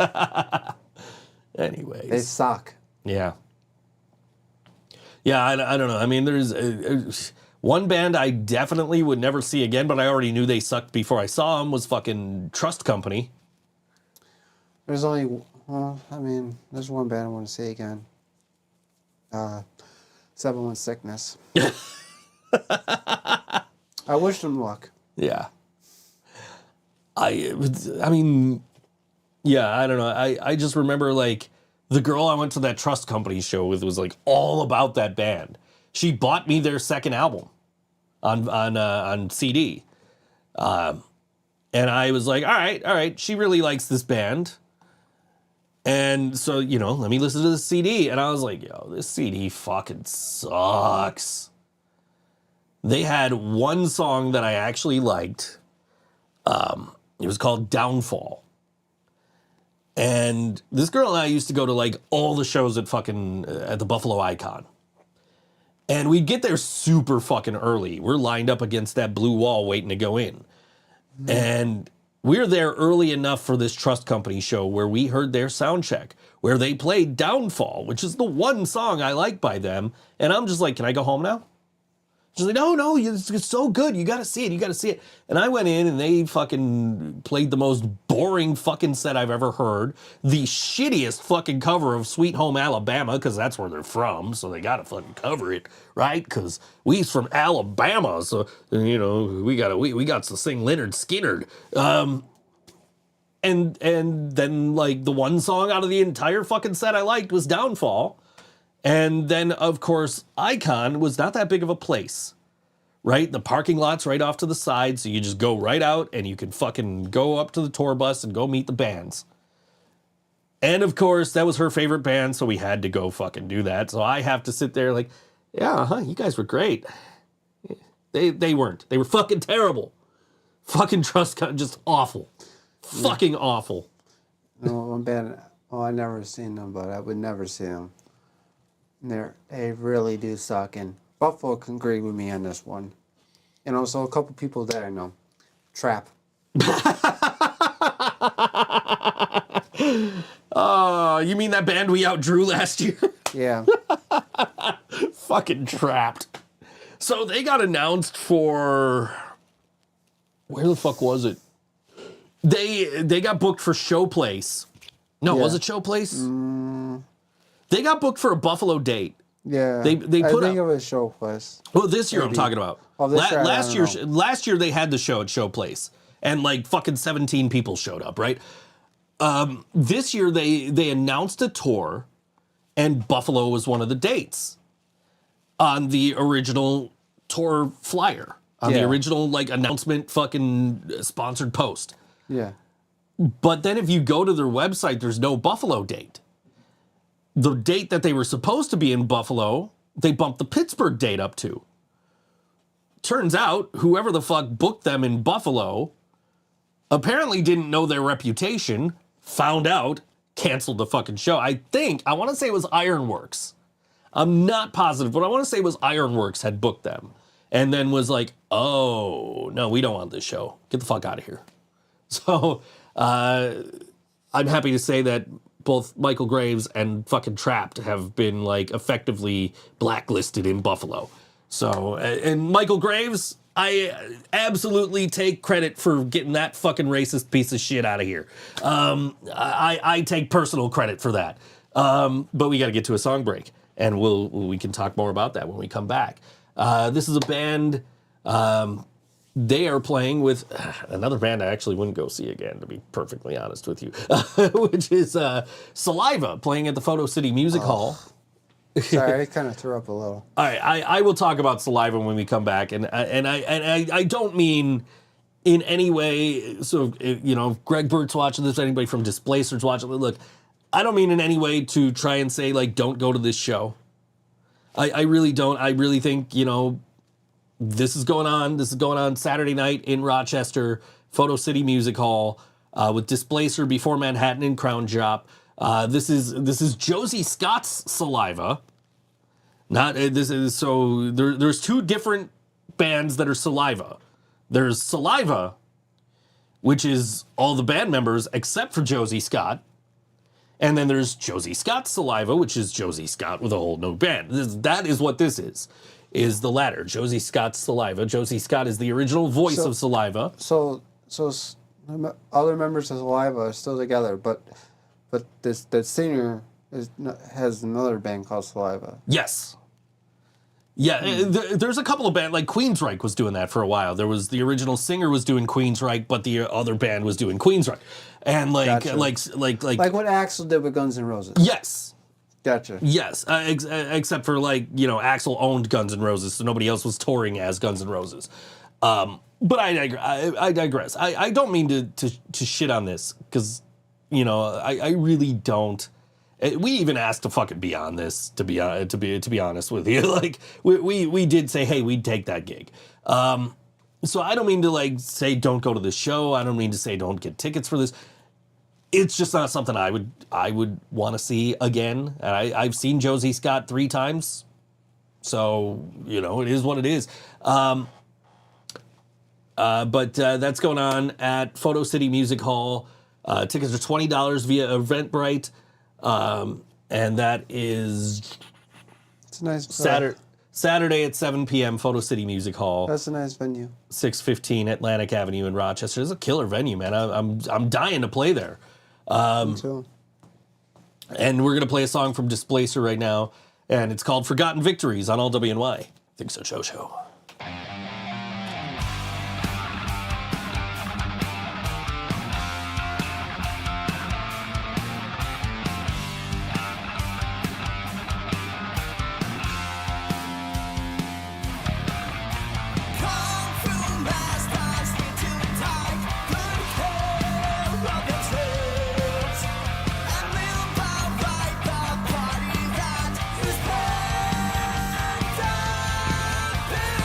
Anyways. They suck. Yeah. Yeah, I don't know. I mean, there's one band I definitely would never see again, but I already knew they sucked before I saw them, was fucking Trust Company. There's only, well, I mean, there's one band I want to see again. 7-1 Sickness. I wish them luck. Yeah. I mean, yeah, I don't know. I just remember, like, the girl I went to that Trust Company show with was, like, all about that band. She bought me their second album on CD. And I was like, all right. She really likes this band. And so, you know, let me listen to the CD. And I was like, yo, this CD fucking sucks. They had one song that I actually liked. It was called Downfall. And this girl and I used to go to, like, all the shows at the Buffalo Icon. And we'd get there super fucking early. We're lined up against that blue wall waiting to go in. Mm-hmm. And we're there early enough for this Trust Company show where we heard their sound check, where they played Downfall, which is the one song I like by them. And I'm just like, can I go home now? She's like, no, it's so good. You got to see it. And I went in and they fucking played the most boring fucking set I've ever heard. The shittiest fucking cover of Sweet Home Alabama, because that's where they're from. So they got to fucking cover it, right? Because we's from Alabama. So, you know, we got to sing Leonard Skinner. And then, like, the one song out of the entire fucking set I liked was Downfall. And then, of course, Icon was not that big of a place, right? The parking lot's right off to the side, so you just go right out and you can fucking go up to the tour bus and go meet the bands. And, of course, that was her favorite band, so we had to go fucking do that. So I have to sit there like, yeah, you guys were great. They weren't. They were fucking terrible. Fucking just awful. Fucking awful. No, one band, I've never seen them, but I would never see them. They really do suck, and Buffalo can agree with me on this one. And also a couple people that I know. Trap. You mean that band we outdrew last year? Yeah. Fucking Trapped. So they got announced for... Where the fuck was it? They got booked for Showplace. No, was it Showplace? They got booked for a Buffalo date. Yeah. They put I think it was Showplace. Well, this year I'm talking about. Oh, this year, last year they had the show at Showplace, and like fucking 17 people showed up, right? This year they announced a tour, and Buffalo was one of the dates on the original tour flyer, on the original like announcement fucking sponsored post. Yeah. But then if you go to their website, there's no Buffalo date. The date that they were supposed to be in Buffalo, they bumped the Pittsburgh date up to. Turns out, whoever the fuck booked them in Buffalo apparently didn't know their reputation, found out, canceled the fucking show. I want to say it was Ironworks. I'm not positive, but I want to say it was Ironworks had booked them. And then was like, oh, no, we don't want this show. Get the fuck out of here. So, I'm happy to say that both Michael Graves and fucking Trapped have been like effectively blacklisted in Buffalo. So, and Michael Graves, I absolutely take credit for getting that fucking racist piece of shit out of here. I take personal credit for that. But we got to get to a song break, and we can talk more about that when we come back. This is a band. They are playing with another band I actually wouldn't go see again, to be perfectly honest with you, which is Saliva, playing at the Photo City Music Hall. Sorry, I kind of threw up a little. All right, I will talk about Saliva when we come back, and I don't mean in any way. So if Greg Burt's watching this, anybody from Dyspläcer's watching. Look, I don't mean in any way to try and say like don't go to this show. I really don't. I really think this is going on. This is going on Saturday night in Rochester, Photo City Music Hall, with Dyspläcer, Before Manhattan, and Crown Shop. This is Josie Scott's Saliva. There's two different bands that are Saliva. There's Saliva, which is all the band members except for Josie Scott. And then there's Josie Scott's Saliva, which is Josie Scott with a whole new band. That is what this is the latter. Josie Scott's Saliva. Josie Scott is the original voice of Saliva. So other members of Saliva are still together, but the singer has another band called Saliva. Yes. Yeah, there's a couple of bands, like Queensryche was doing that for a while. There was the original singer was doing Queensryche, but the other band was doing Queensryche. And Gotcha. like what Axl did with Guns N' Roses. Yes. Gotcha. Yes, except for Axl owned Guns N' Roses, so nobody else was touring as Guns N' Roses. But I digress. I don't mean to shit on this because I really don't. We even asked to fucking be on this, to be honest with you. Like we did say, hey, we'd take that gig. So I don't mean to say don't go to the show. I don't mean to say don't get tickets for this. It's just not something I would want to see again. And I've seen Josie Scott 3 times, so it is what it is. But that's going on at Photo City Music Hall. Tickets are $20 via Eventbrite. And that is It's a nice Saturday at 7 p.m. Photo City Music Hall. That's a nice venue. 615 Atlantic Avenue in Rochester. It's a killer venue, man. I'm dying to play there. Me too. And we're gonna play a song from Dyspläcer right now, and it's called "Forgotten Victories" on All WNY. ThinkSoJoE Show. Party that is pent up.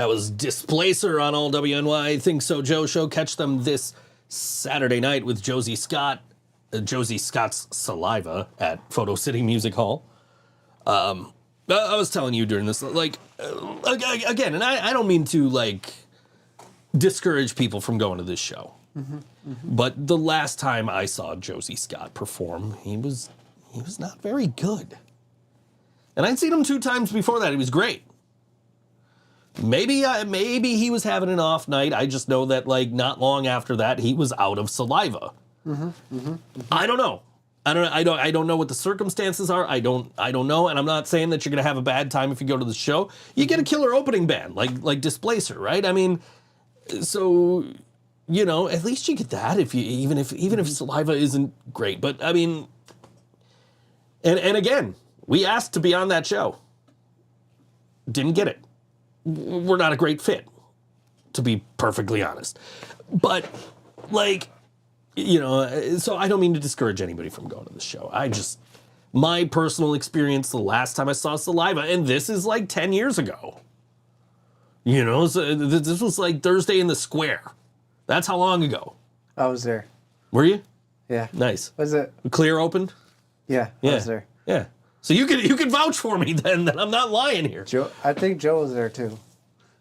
That was Dyspläcer on all WNY ThinkSoJoE show. Catch them this Saturday night with Josie Scott, Josie Scott's Saliva at Photo City Music Hall. I was telling you during this, like, again, and I don't mean to, like, discourage people from going to this show. But the last time I saw Josie Scott perform, he was not very good. And I'd seen him 2 times before that. He was great. Maybe he was having an off night. I just know that, like, not long after that, he was out of saliva. I don't know. I don't know what the circumstances are. I don't know. And I'm not saying that you're gonna have a bad time if you go to the show. You get a killer opening band like Dyspläcer, right? I mean, so, you know, at least you get that if you even if saliva isn't great. But I mean, and again, we asked to be on that show. Didn't get it. We're not a great fit, to be perfectly honest. But, like, you know, so I don't mean to discourage anybody from going to the show. My personal experience the last time I saw Saliva, and this is like 10 years ago. You know, so this was like Thursday in the Square. That's how long ago. I was there. Were you? Yeah. Nice. Was it? Clear opened? Yeah, I was there. Yeah. So you can vouch for me then that I'm not lying here. I think Joe was there too.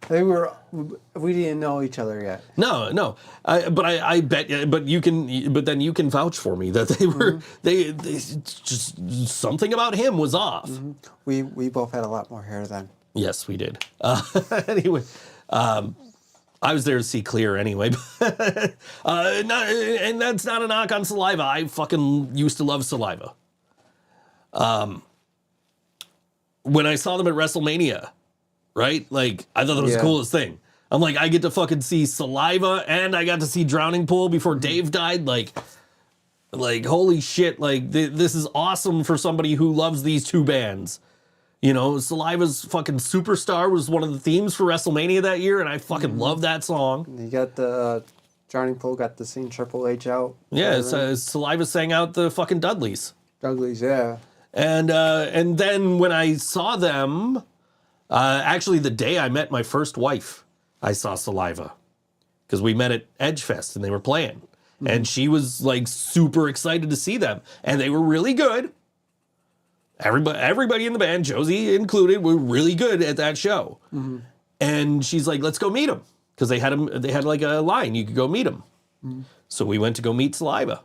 We didn't know each other yet. No. I bet, but then you can vouch for me that they were they just something about him was off. We both had a lot more hair then. Yes, we did. Anyway, I was there to see Clear anyway. And that's not a knock on Saliva. I fucking used to love Saliva. When I saw them at WrestleMania, right? Like, I thought that was the coolest thing. I'm like, I get to fucking see Saliva and I got to see Drowning Pool before Dave died. Like holy shit. Like, this is awesome for somebody who loves these 2 bands. You know, Saliva's fucking Superstar was one of the themes for WrestleMania that year, and I fucking love that song. You got the Drowning Pool got to sing Triple H out. Yeah, Saliva sang out the fucking Dudleys. Yeah. And then when I saw them, actually the day I met my first wife, I saw Saliva. Because we met at Edgefest and they were playing. And she was like super excited to see them. And they were really good. Everybody in the band, Josie included, were really good at that show. And she's like, let's go meet them. Because they had like a line, you could go meet them. So we went to go meet Saliva.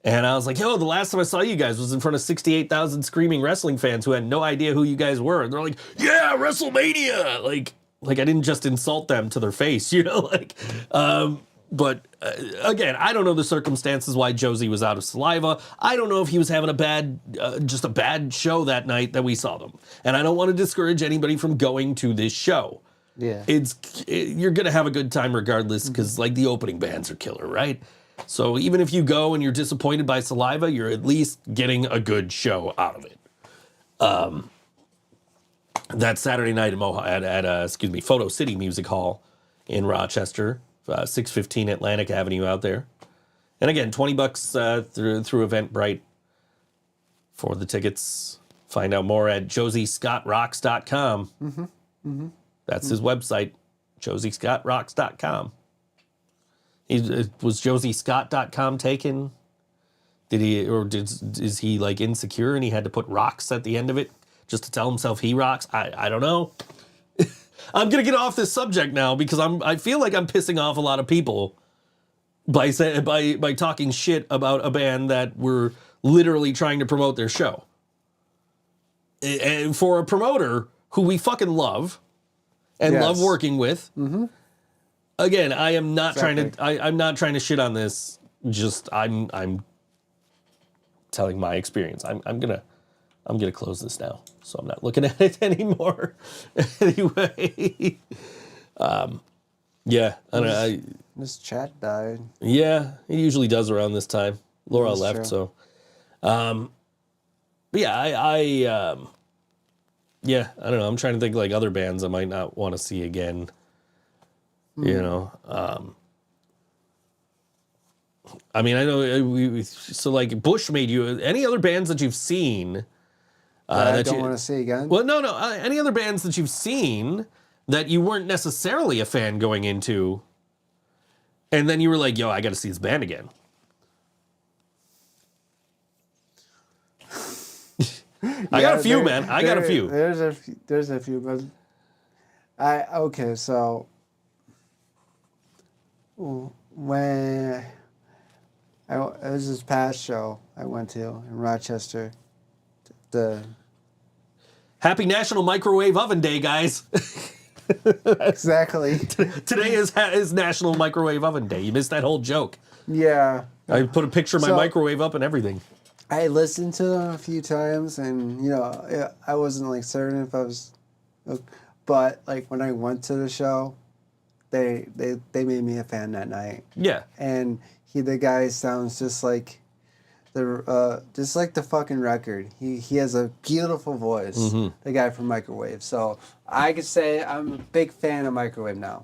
And I was like, yo, the last time I saw you guys was in front of 68,000 screaming wrestling fans who had no idea who you guys were. And they're like, yeah, WrestleMania. Like I didn't just insult them to their face, you know? But again, I don't know the circumstances why Josie was out of Saliva. I don't know if he was having just a bad show that night that we saw them. And I don't want to discourage anybody from going to this show. Yeah. You're going to have a good time regardless because, like, the opening bands are killer, right? So even if you go and you're disappointed by Saliva, you're at least getting a good show out of it. That Saturday night at Photo City Music Hall in Rochester, 615 Atlantic Avenue out there. And again, $20 through Eventbrite for the tickets. Find out more at josiescottrocks.com. That's his website, josiescottrocks.com. Was josiescott.com taken? Is he like insecure and he had to put rocks at the end of it just to tell himself he rocks? I don't know. I'm gonna get off this subject now because I feel like I'm pissing off a lot of people by talking shit about a band that we're literally trying to promote their show. And for a promoter who we fucking love and love working with. Again, I am not trying to. I'm not trying to shit on this. Just I'm telling my experience. I'm gonna close this now, so I'm not looking at it anymore. Anyway, yeah, I don't know. This chat died. Yeah, it usually does around this time. Laura That's left, true. so. But yeah, yeah, I don't know. I'm trying to think like other bands I might not want to see again. You know, I mean, I know so like Bush made you. Any other bands that you've seen I don't want to see again. Well, no. Any other bands that you've seen that you weren't necessarily a fan going into, and then you were like, yo, I got to see this band again? I got a few, man. I got a few. There's a few, but okay. So when it was this past show I went to in Rochester, the Happy National Microwave Oven Day, guys. exactly. Today is National Microwave Oven Day. You missed that whole joke. Yeah. I put a picture of my microwave up and everything. I listened to them a few times, and I wasn't like certain if I was, but like when I went to the show, they made me a fan that night. Yeah. And the guy sounds just like the fucking record. He has a beautiful voice. Mm-hmm. The guy from Microwave. So I could say I'm a big fan of Microwave now.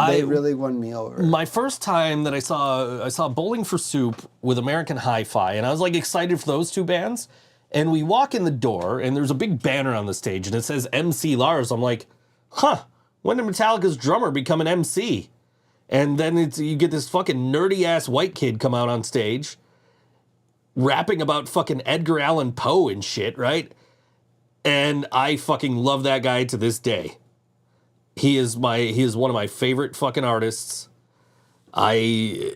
They really won me over. My first time that I saw Bowling for Soup with American Hi-Fi, and I was like excited for those two bands. And we walk in the door, and there's a big banner on the stage, and it says MC Lars. I'm like, when did Metallica's drummer become an MC? And then you get this fucking nerdy ass white kid come out on stage, rapping about fucking Edgar Allan Poe and shit, right? And I fucking love that guy to this day. He is one of my favorite fucking artists. Any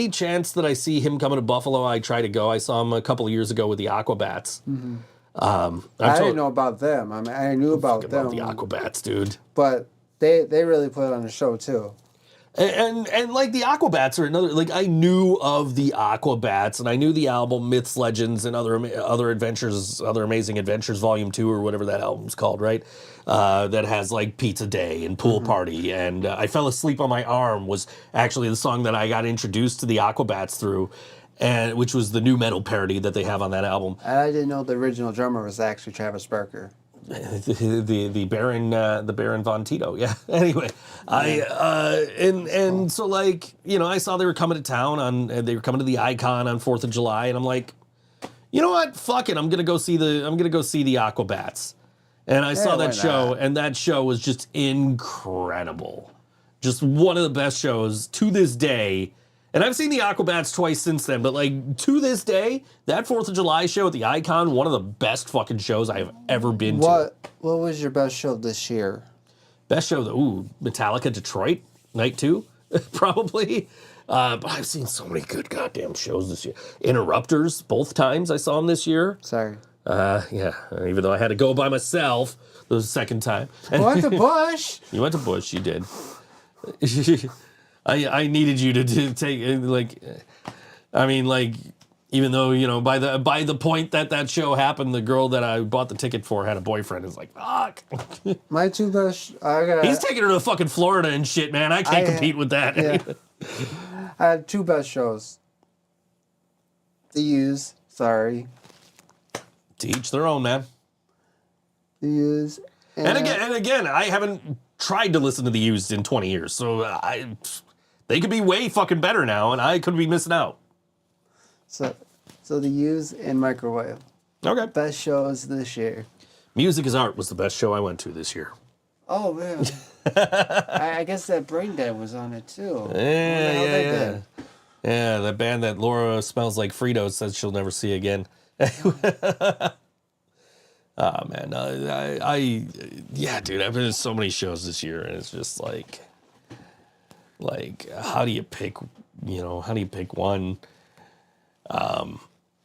chance that I see him coming to Buffalo, I try to go. I saw him a couple of years ago with the Aquabats. Mm-hmm. I didn't know about them. I mean, I knew about them. The Aquabats, dude. But they really put on a show too. And like the Aquabats are another, like I knew of the Aquabats and I knew the album Myths, Legends, and Other Amazing Adventures Volume 2 or whatever that album's called, right? That has like Pizza Day and Pool Party and I Fell Asleep on My Arm was actually the song that I got introduced to the Aquabats through, and which was the new metal parody that they have on that album. I didn't know the original drummer was actually Travis Barker. The Baron von Tito, yeah. Anyway, so like I saw they were coming to town they were coming to the Icon on 4th of July, and I'm like, you know what? Fuck it, I'm gonna go see the Aquabats, and I saw that show, and that show was just incredible, just one of the best shows to this day. And I've seen the Aquabats twice since then, but like to this day, that 4th of July show at the Icon, one of the best fucking shows I have ever been to. What was your best show this year? Best show, Metallica Detroit, night 2, probably. But I've seen so many good goddamn shows this year. Interrupters, both times I saw them this year. Sorry. Yeah, even though I had to go by myself the second time. I went to Bush. You went to Bush, you did. I needed you to take even though by the point that show happened, the girl that I bought the ticket for had a boyfriend. It's like fuck. My two best. He's taking her to fucking Florida and shit, man. I can't compete with that. Yeah. I had two best shows. The Used. Sorry. To each their own, man. The Used. And again, I haven't tried to listen to the Used in 20 years, so they could be way fucking better now, and I could be missing out. So the Used and Microwave. Okay. Best shows this year. Music is Art was the best show I went to this year. Oh man. I guess that Brain Dead was on it too. Yeah. Yeah, that band that Laura Smells Like Fritos says she'll never see again. Oh man, dude, I've been to so many shows this year, and it's just like how do you pick one?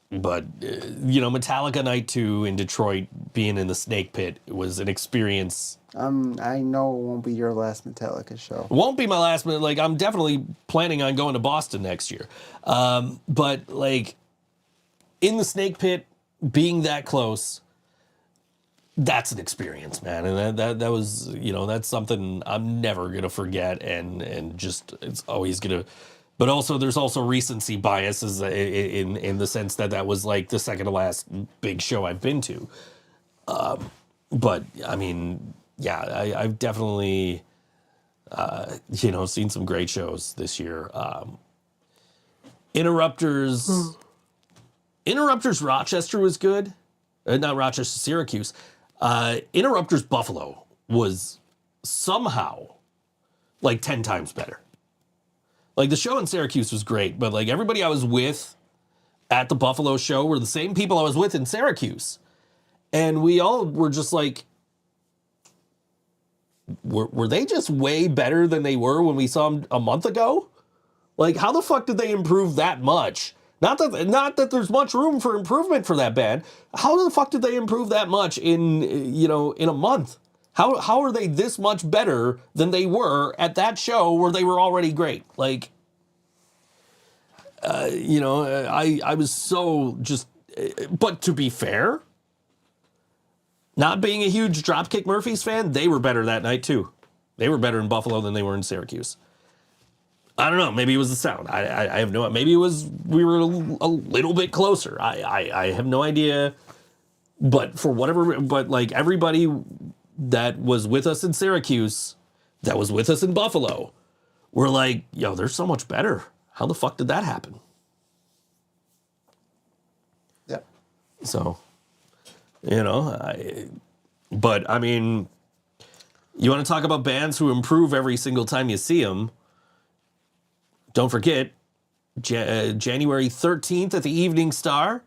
But Metallica Night 2 in Detroit, being in the Snake Pit, was an experience. I know it won't be your last Metallica show. It won't be my last, but like I'm definitely planning on going to Boston next year. But like in the Snake Pit, being that close, that's an experience, man. And that was, that's something I'm never gonna forget, and just it's always gonna. But also, there's also recency biases in the sense that was like the second to last big show I've been to. But I mean, yeah, I've definitely seen some great shows this year. Interrupters Rochester was good. Not Rochester, Syracuse. Interrupters Buffalo was somehow like 10 times better. Like the show in Syracuse was great, but like everybody I was with at the Buffalo show were the same people I was with in Syracuse. And we all were just like, were they just way better than they were when we saw them a month ago? Like, how the fuck did they improve that much? Not that there's much room for improvement for that band. How the fuck did they improve that much in a month? How are they this much better than they were at that show where they were already great? Like, I was so just, but to be fair, not being a huge Dropkick Murphys fan, they were better that night too. They were better in Buffalo than they were in Syracuse. I don't know. Maybe it was the sound. I have no. Maybe it was we were a little bit closer. I have no idea. But for whatever, but like everybody that was with us in Syracuse, that was with us in Buffalo, were like, yo, they're so much better. How the fuck did that happen? Yep. So, but I mean, you want to talk about bands who improve every single time you see them? Don't forget, January 13th at the Evening Star.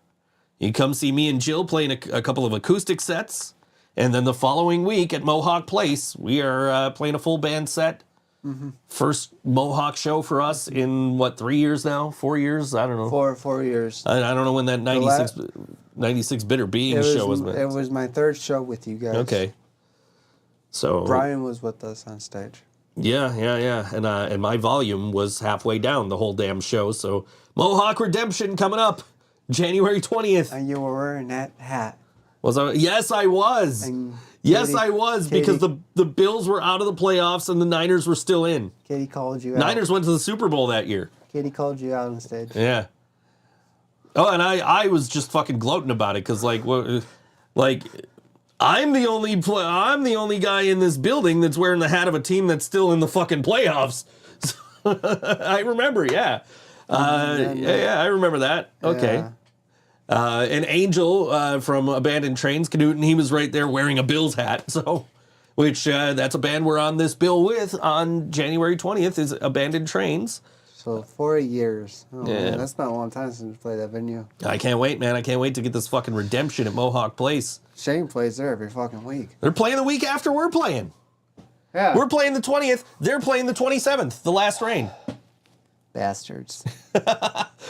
You come see me and Jill playing a couple of acoustic sets. And then the following week at Mohawk Place, we are playing a full band set. Mm-hmm. First Mohawk show for us in, 3 years now? 4 years? I don't know. 4 years. I don't know when that 96 Bitter Beings show was. It was my third show with you guys. Okay. So Brian was with us on stage. Yeah. And my volume was halfway down the whole damn show. So Mohawk Redemption coming up January 20th. And you were wearing that hat. Was I? Yes, I was. I was, because the Bills were out of the playoffs and the Niners were still in. Katie called you out. Niners went to the Super Bowl that year. Katie called you out on stage. Yeah. Oh, and I was just fucking gloating about it because I'm the only guy in this building that's wearing the hat of a team that's still in the fucking playoffs. I remember, yeah. I remember that. Okay. Yeah. And Angel from Abandoned Trains, Knudten, he was right there wearing a Bills hat. So, which that's a band we're on this bill with on January 20th is Abandoned Trains. So 4 years. Oh, yeah. Man, that's been a long time since we played that venue. I can't wait, man. I can't wait to get this fucking redemption at Mohawk Place. Shane plays there every fucking week. They're playing the week after we're playing. Yeah. We're playing the 20th. They're playing the 27th, the last rain. Bastards.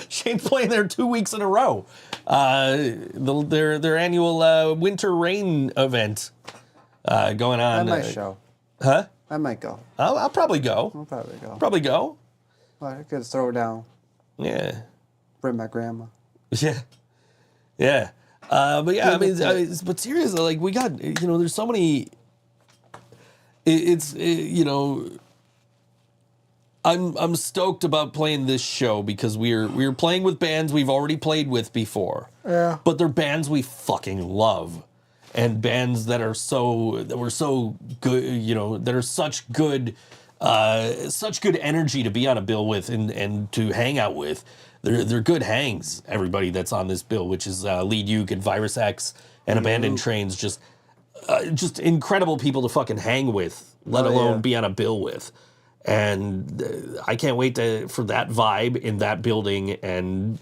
Shane's playing there 2 weeks in a row. Their annual winter rain event going on. I might show. Huh? I might go. I'll probably go. I'll probably go. Probably go. Well, I could throw down. Yeah. Bring my grandma. Yeah. Yeah. But yeah, I mean, but seriously, like we got, there's so many. I'm stoked about playing this show because we're playing with bands we've already played with before. Yeah. But they're bands we fucking love, and bands that were so good, that are such good energy to be on a bill with and to hang out with. They're good hangs. Everybody that's on this bill, which is Lead Uke and Virus X and Abandoned Trains, just incredible people to fucking hang with, let alone be on a bill with. And I can't wait for that vibe in that building and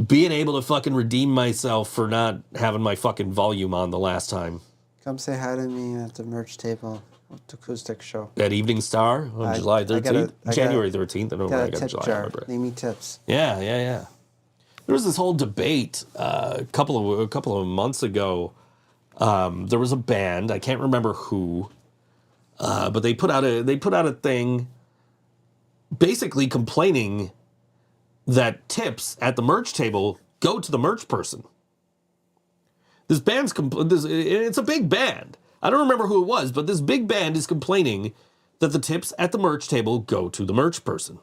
being able to fucking redeem myself for not having my fucking volume on the last time. Come say hi to me at the merch table at the acoustic show. That Evening Star on July 13th? January 13th. I don't know where I got tip July. jar. Leave me tips. Yeah. There was this whole debate a couple of months ago. There was a band, I can't remember who, but they put out a thing basically complaining that tips at the merch table go to the merch person. This band's it's a big band. I don't remember who it was, but this big band is complaining that the tips at the merch table go to the merch person.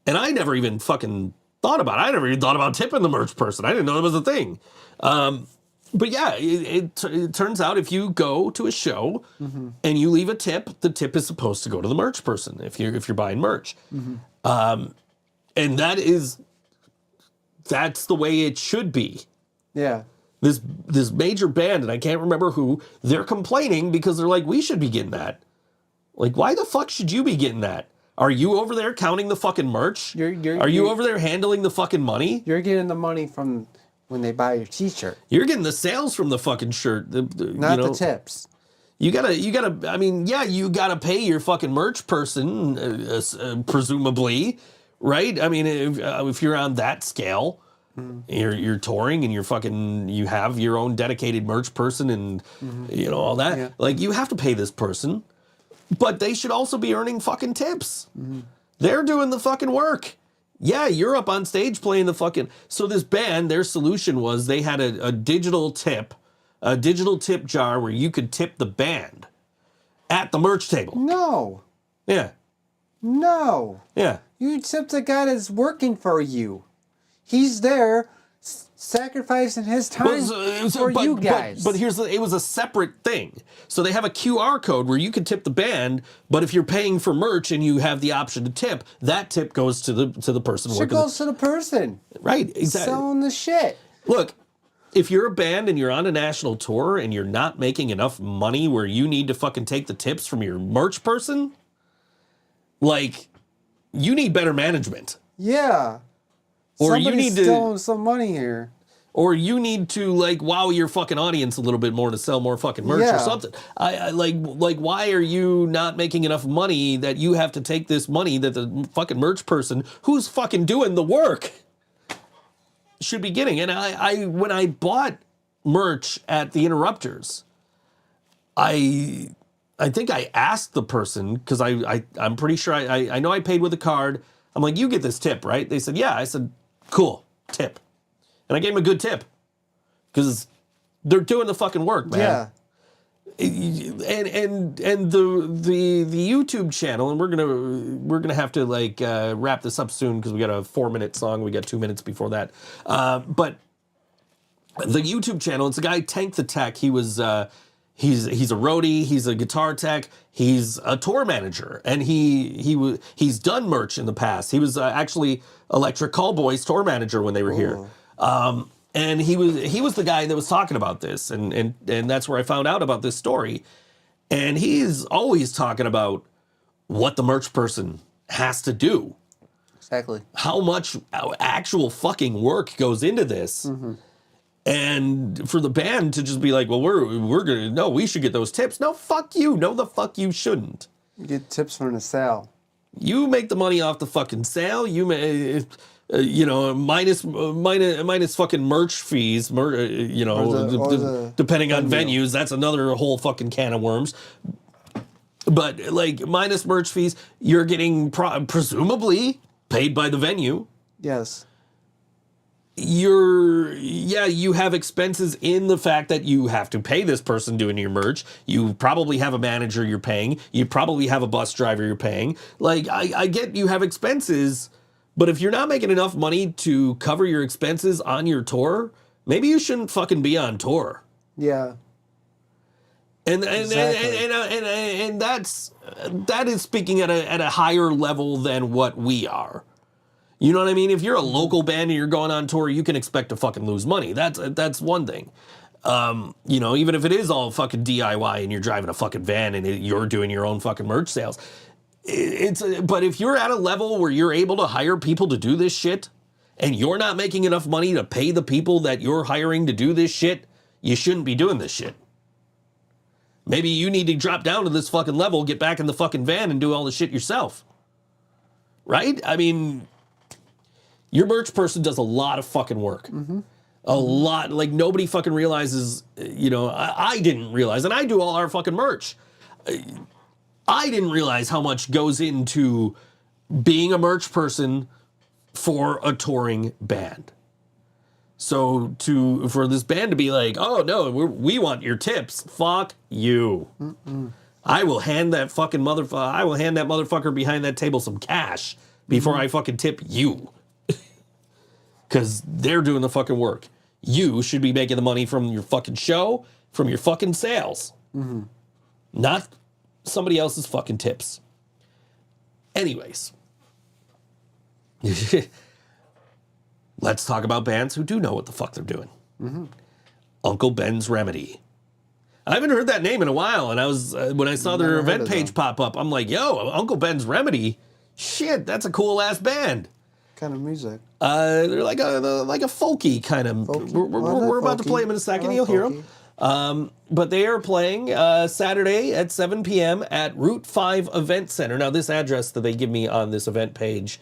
And I never even fucking thought about it. I never even thought about tipping the merch person. I didn't know it was a thing. But yeah, it turns out if you go to a show and you leave a tip, the tip is supposed to go to the merch person if you're buying merch. And that's the way it should be. Yeah. This major band, and I can't remember who, they're complaining because they're like, we should be getting that. Like, why the fuck should you be getting that? Are you over there counting the fucking merch? Are you over there handling the fucking money? You're getting the money from when they buy your t-shirt. You're getting the sales from the fucking shirt. Not the tips. You gotta, I mean, yeah, you gotta pay your fucking merch person, presumably, right? I mean, if you're on that scale, you're touring and you have your own dedicated merch person and, all that. Yeah. Like, you have to pay this person, but they should also be earning fucking tips. They're doing the fucking work. Yeah, you're up on stage playing the fucking... So this band, their solution was they had a digital tip jar where you could tip the band at the merch table. No. Yeah. No. Yeah. You tip the guy that's working for you. He's there sacrificing his time for you guys. But it was a separate thing. So they have a QR code where you can tip the band, but if you're paying for merch and you have the option to tip, that tip goes to the person working. It goes to the person. Right, exactly. Selling the shit. Look, if you're a band and you're on a national tour and you're not making enough money where you need to fucking take the tips from your merch person, like, you need better management. Yeah. Or somebody's you need to stealing some money here. Or you need to, like, wow your fucking audience a little bit more to sell more fucking merch or something. I like, why are you not making enough money that you have to take this money that the fucking merch person who's fucking doing the work should be getting? And I when I bought merch at the Interrupters, I think I asked the person, because I'm pretty sure I know I paid with a card. I'm like, you get this tip, right? They said, yeah. I said, cool, tip. And I gave him a good tip because they're doing the fucking work, man. Yeah. And the YouTube channel, and we're gonna have to like wrap this up soon because we got a 4-minute song. We got 2 minutes before that. But the YouTube channel, it's a guy, Tank the Tech. He was he's a roadie, he's a guitar tech, he's a tour manager, and he's done merch in the past. He was actually Electric Callboys tour manager when they were here. And he was the guy that was talking about this, and that's where I found out about this story. And he's always talking about what the merch person has to do. Exactly. How much actual fucking work goes into this. And for the band to just be like, well, we're gonna, no, we should get those tips. No, fuck you. No, the fuck you shouldn't. You get tips from the sale. You make the money off the fucking sale. You may, minus fucking merch fees. Depending on venues, that's another whole fucking can of worms. But like minus merch fees, you're getting presumably paid by the venue. Yes. You have expenses in the fact that you have to pay this person doing your merch. You probably have a manager you're paying. You probably have a bus driver you're paying. Like, I get you have expenses, but if you're not making enough money to cover your expenses on your tour, maybe you shouldn't fucking be on tour. Yeah. And that is speaking at a higher level than what we are. You know what I mean? If you're a local band and you're going on tour, you can expect to fucking lose money. That's one thing. Even if it is all fucking DIY and you're driving a fucking van and you're doing your own fucking merch sales. But if you're at a level where you're able to hire people to do this shit and you're not making enough money to pay the people that you're hiring to do this shit, you shouldn't be doing this shit. Maybe you need to drop down to this fucking level, get back in the fucking van and do all the shit yourself. Right? I mean, your merch person does a lot of fucking work. A lot. Like, nobody fucking realizes, I didn't realize, and I do all our fucking merch. I didn't realize how much goes into being a merch person for a touring band. So for this band to be like, oh no, we want your tips. Fuck you. I will hand that fucking motherfucker behind that table some cash before I fucking tip you. Because they're doing the fucking work. You should be making the money from your fucking show, from your fucking sales. Not somebody else's fucking tips. Anyways. Let's talk about bands who do know what the fuck they're doing. Uncle Ben's Remedy. I haven't heard that name in a while, and I was when I saw their event page pop up, I'm like, yo, Uncle Ben's Remedy? Shit, that's a cool-ass band. Kind of music. They're like a folky kind of. We're about to play them in a second. You'll hear them. But they are playing Saturday at 7 p.m. at Route 5 Event Center. Now, this address that they give me on this event page,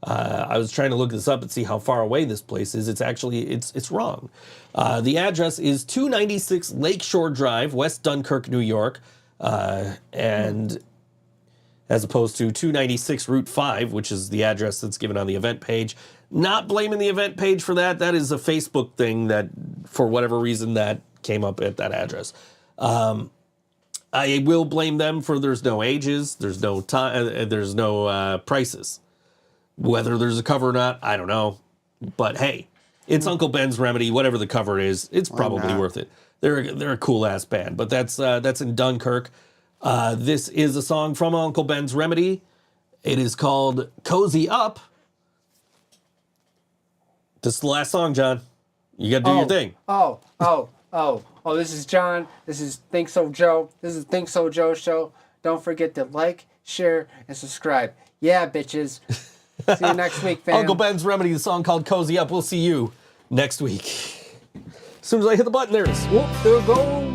I was trying to look this up and see how far away this place is. It's actually, it's wrong. The address is 296 Lakeshore Drive, West Dunkirk, New York. And as opposed to 296 Route 5, which is the address that's given on the event page. Not blaming the event page for that. That is a Facebook thing that, for whatever reason, that came up at that address. I will blame them for there's no ages, there's no time, there's no prices. Whether there's a cover or not, I don't know. But hey, it's Uncle Ben's Remedy. Whatever the cover is, it's probably worth it. They're a cool ass band. But that's in Dunkirk. This is a song from Uncle Ben's Remedy. It is called Cozy Up. This is the last song, John. You got to do your thing. This is John. This is ThinkSoJoE. This is ThinkSoJoE Show. Don't forget to like, share, and subscribe. Yeah, bitches. See you next week, fam. Uncle Ben's Remedy, the song called Cozy Up. We'll see you next week. As soon as I hit the button, there it is. Whoop, there it goes.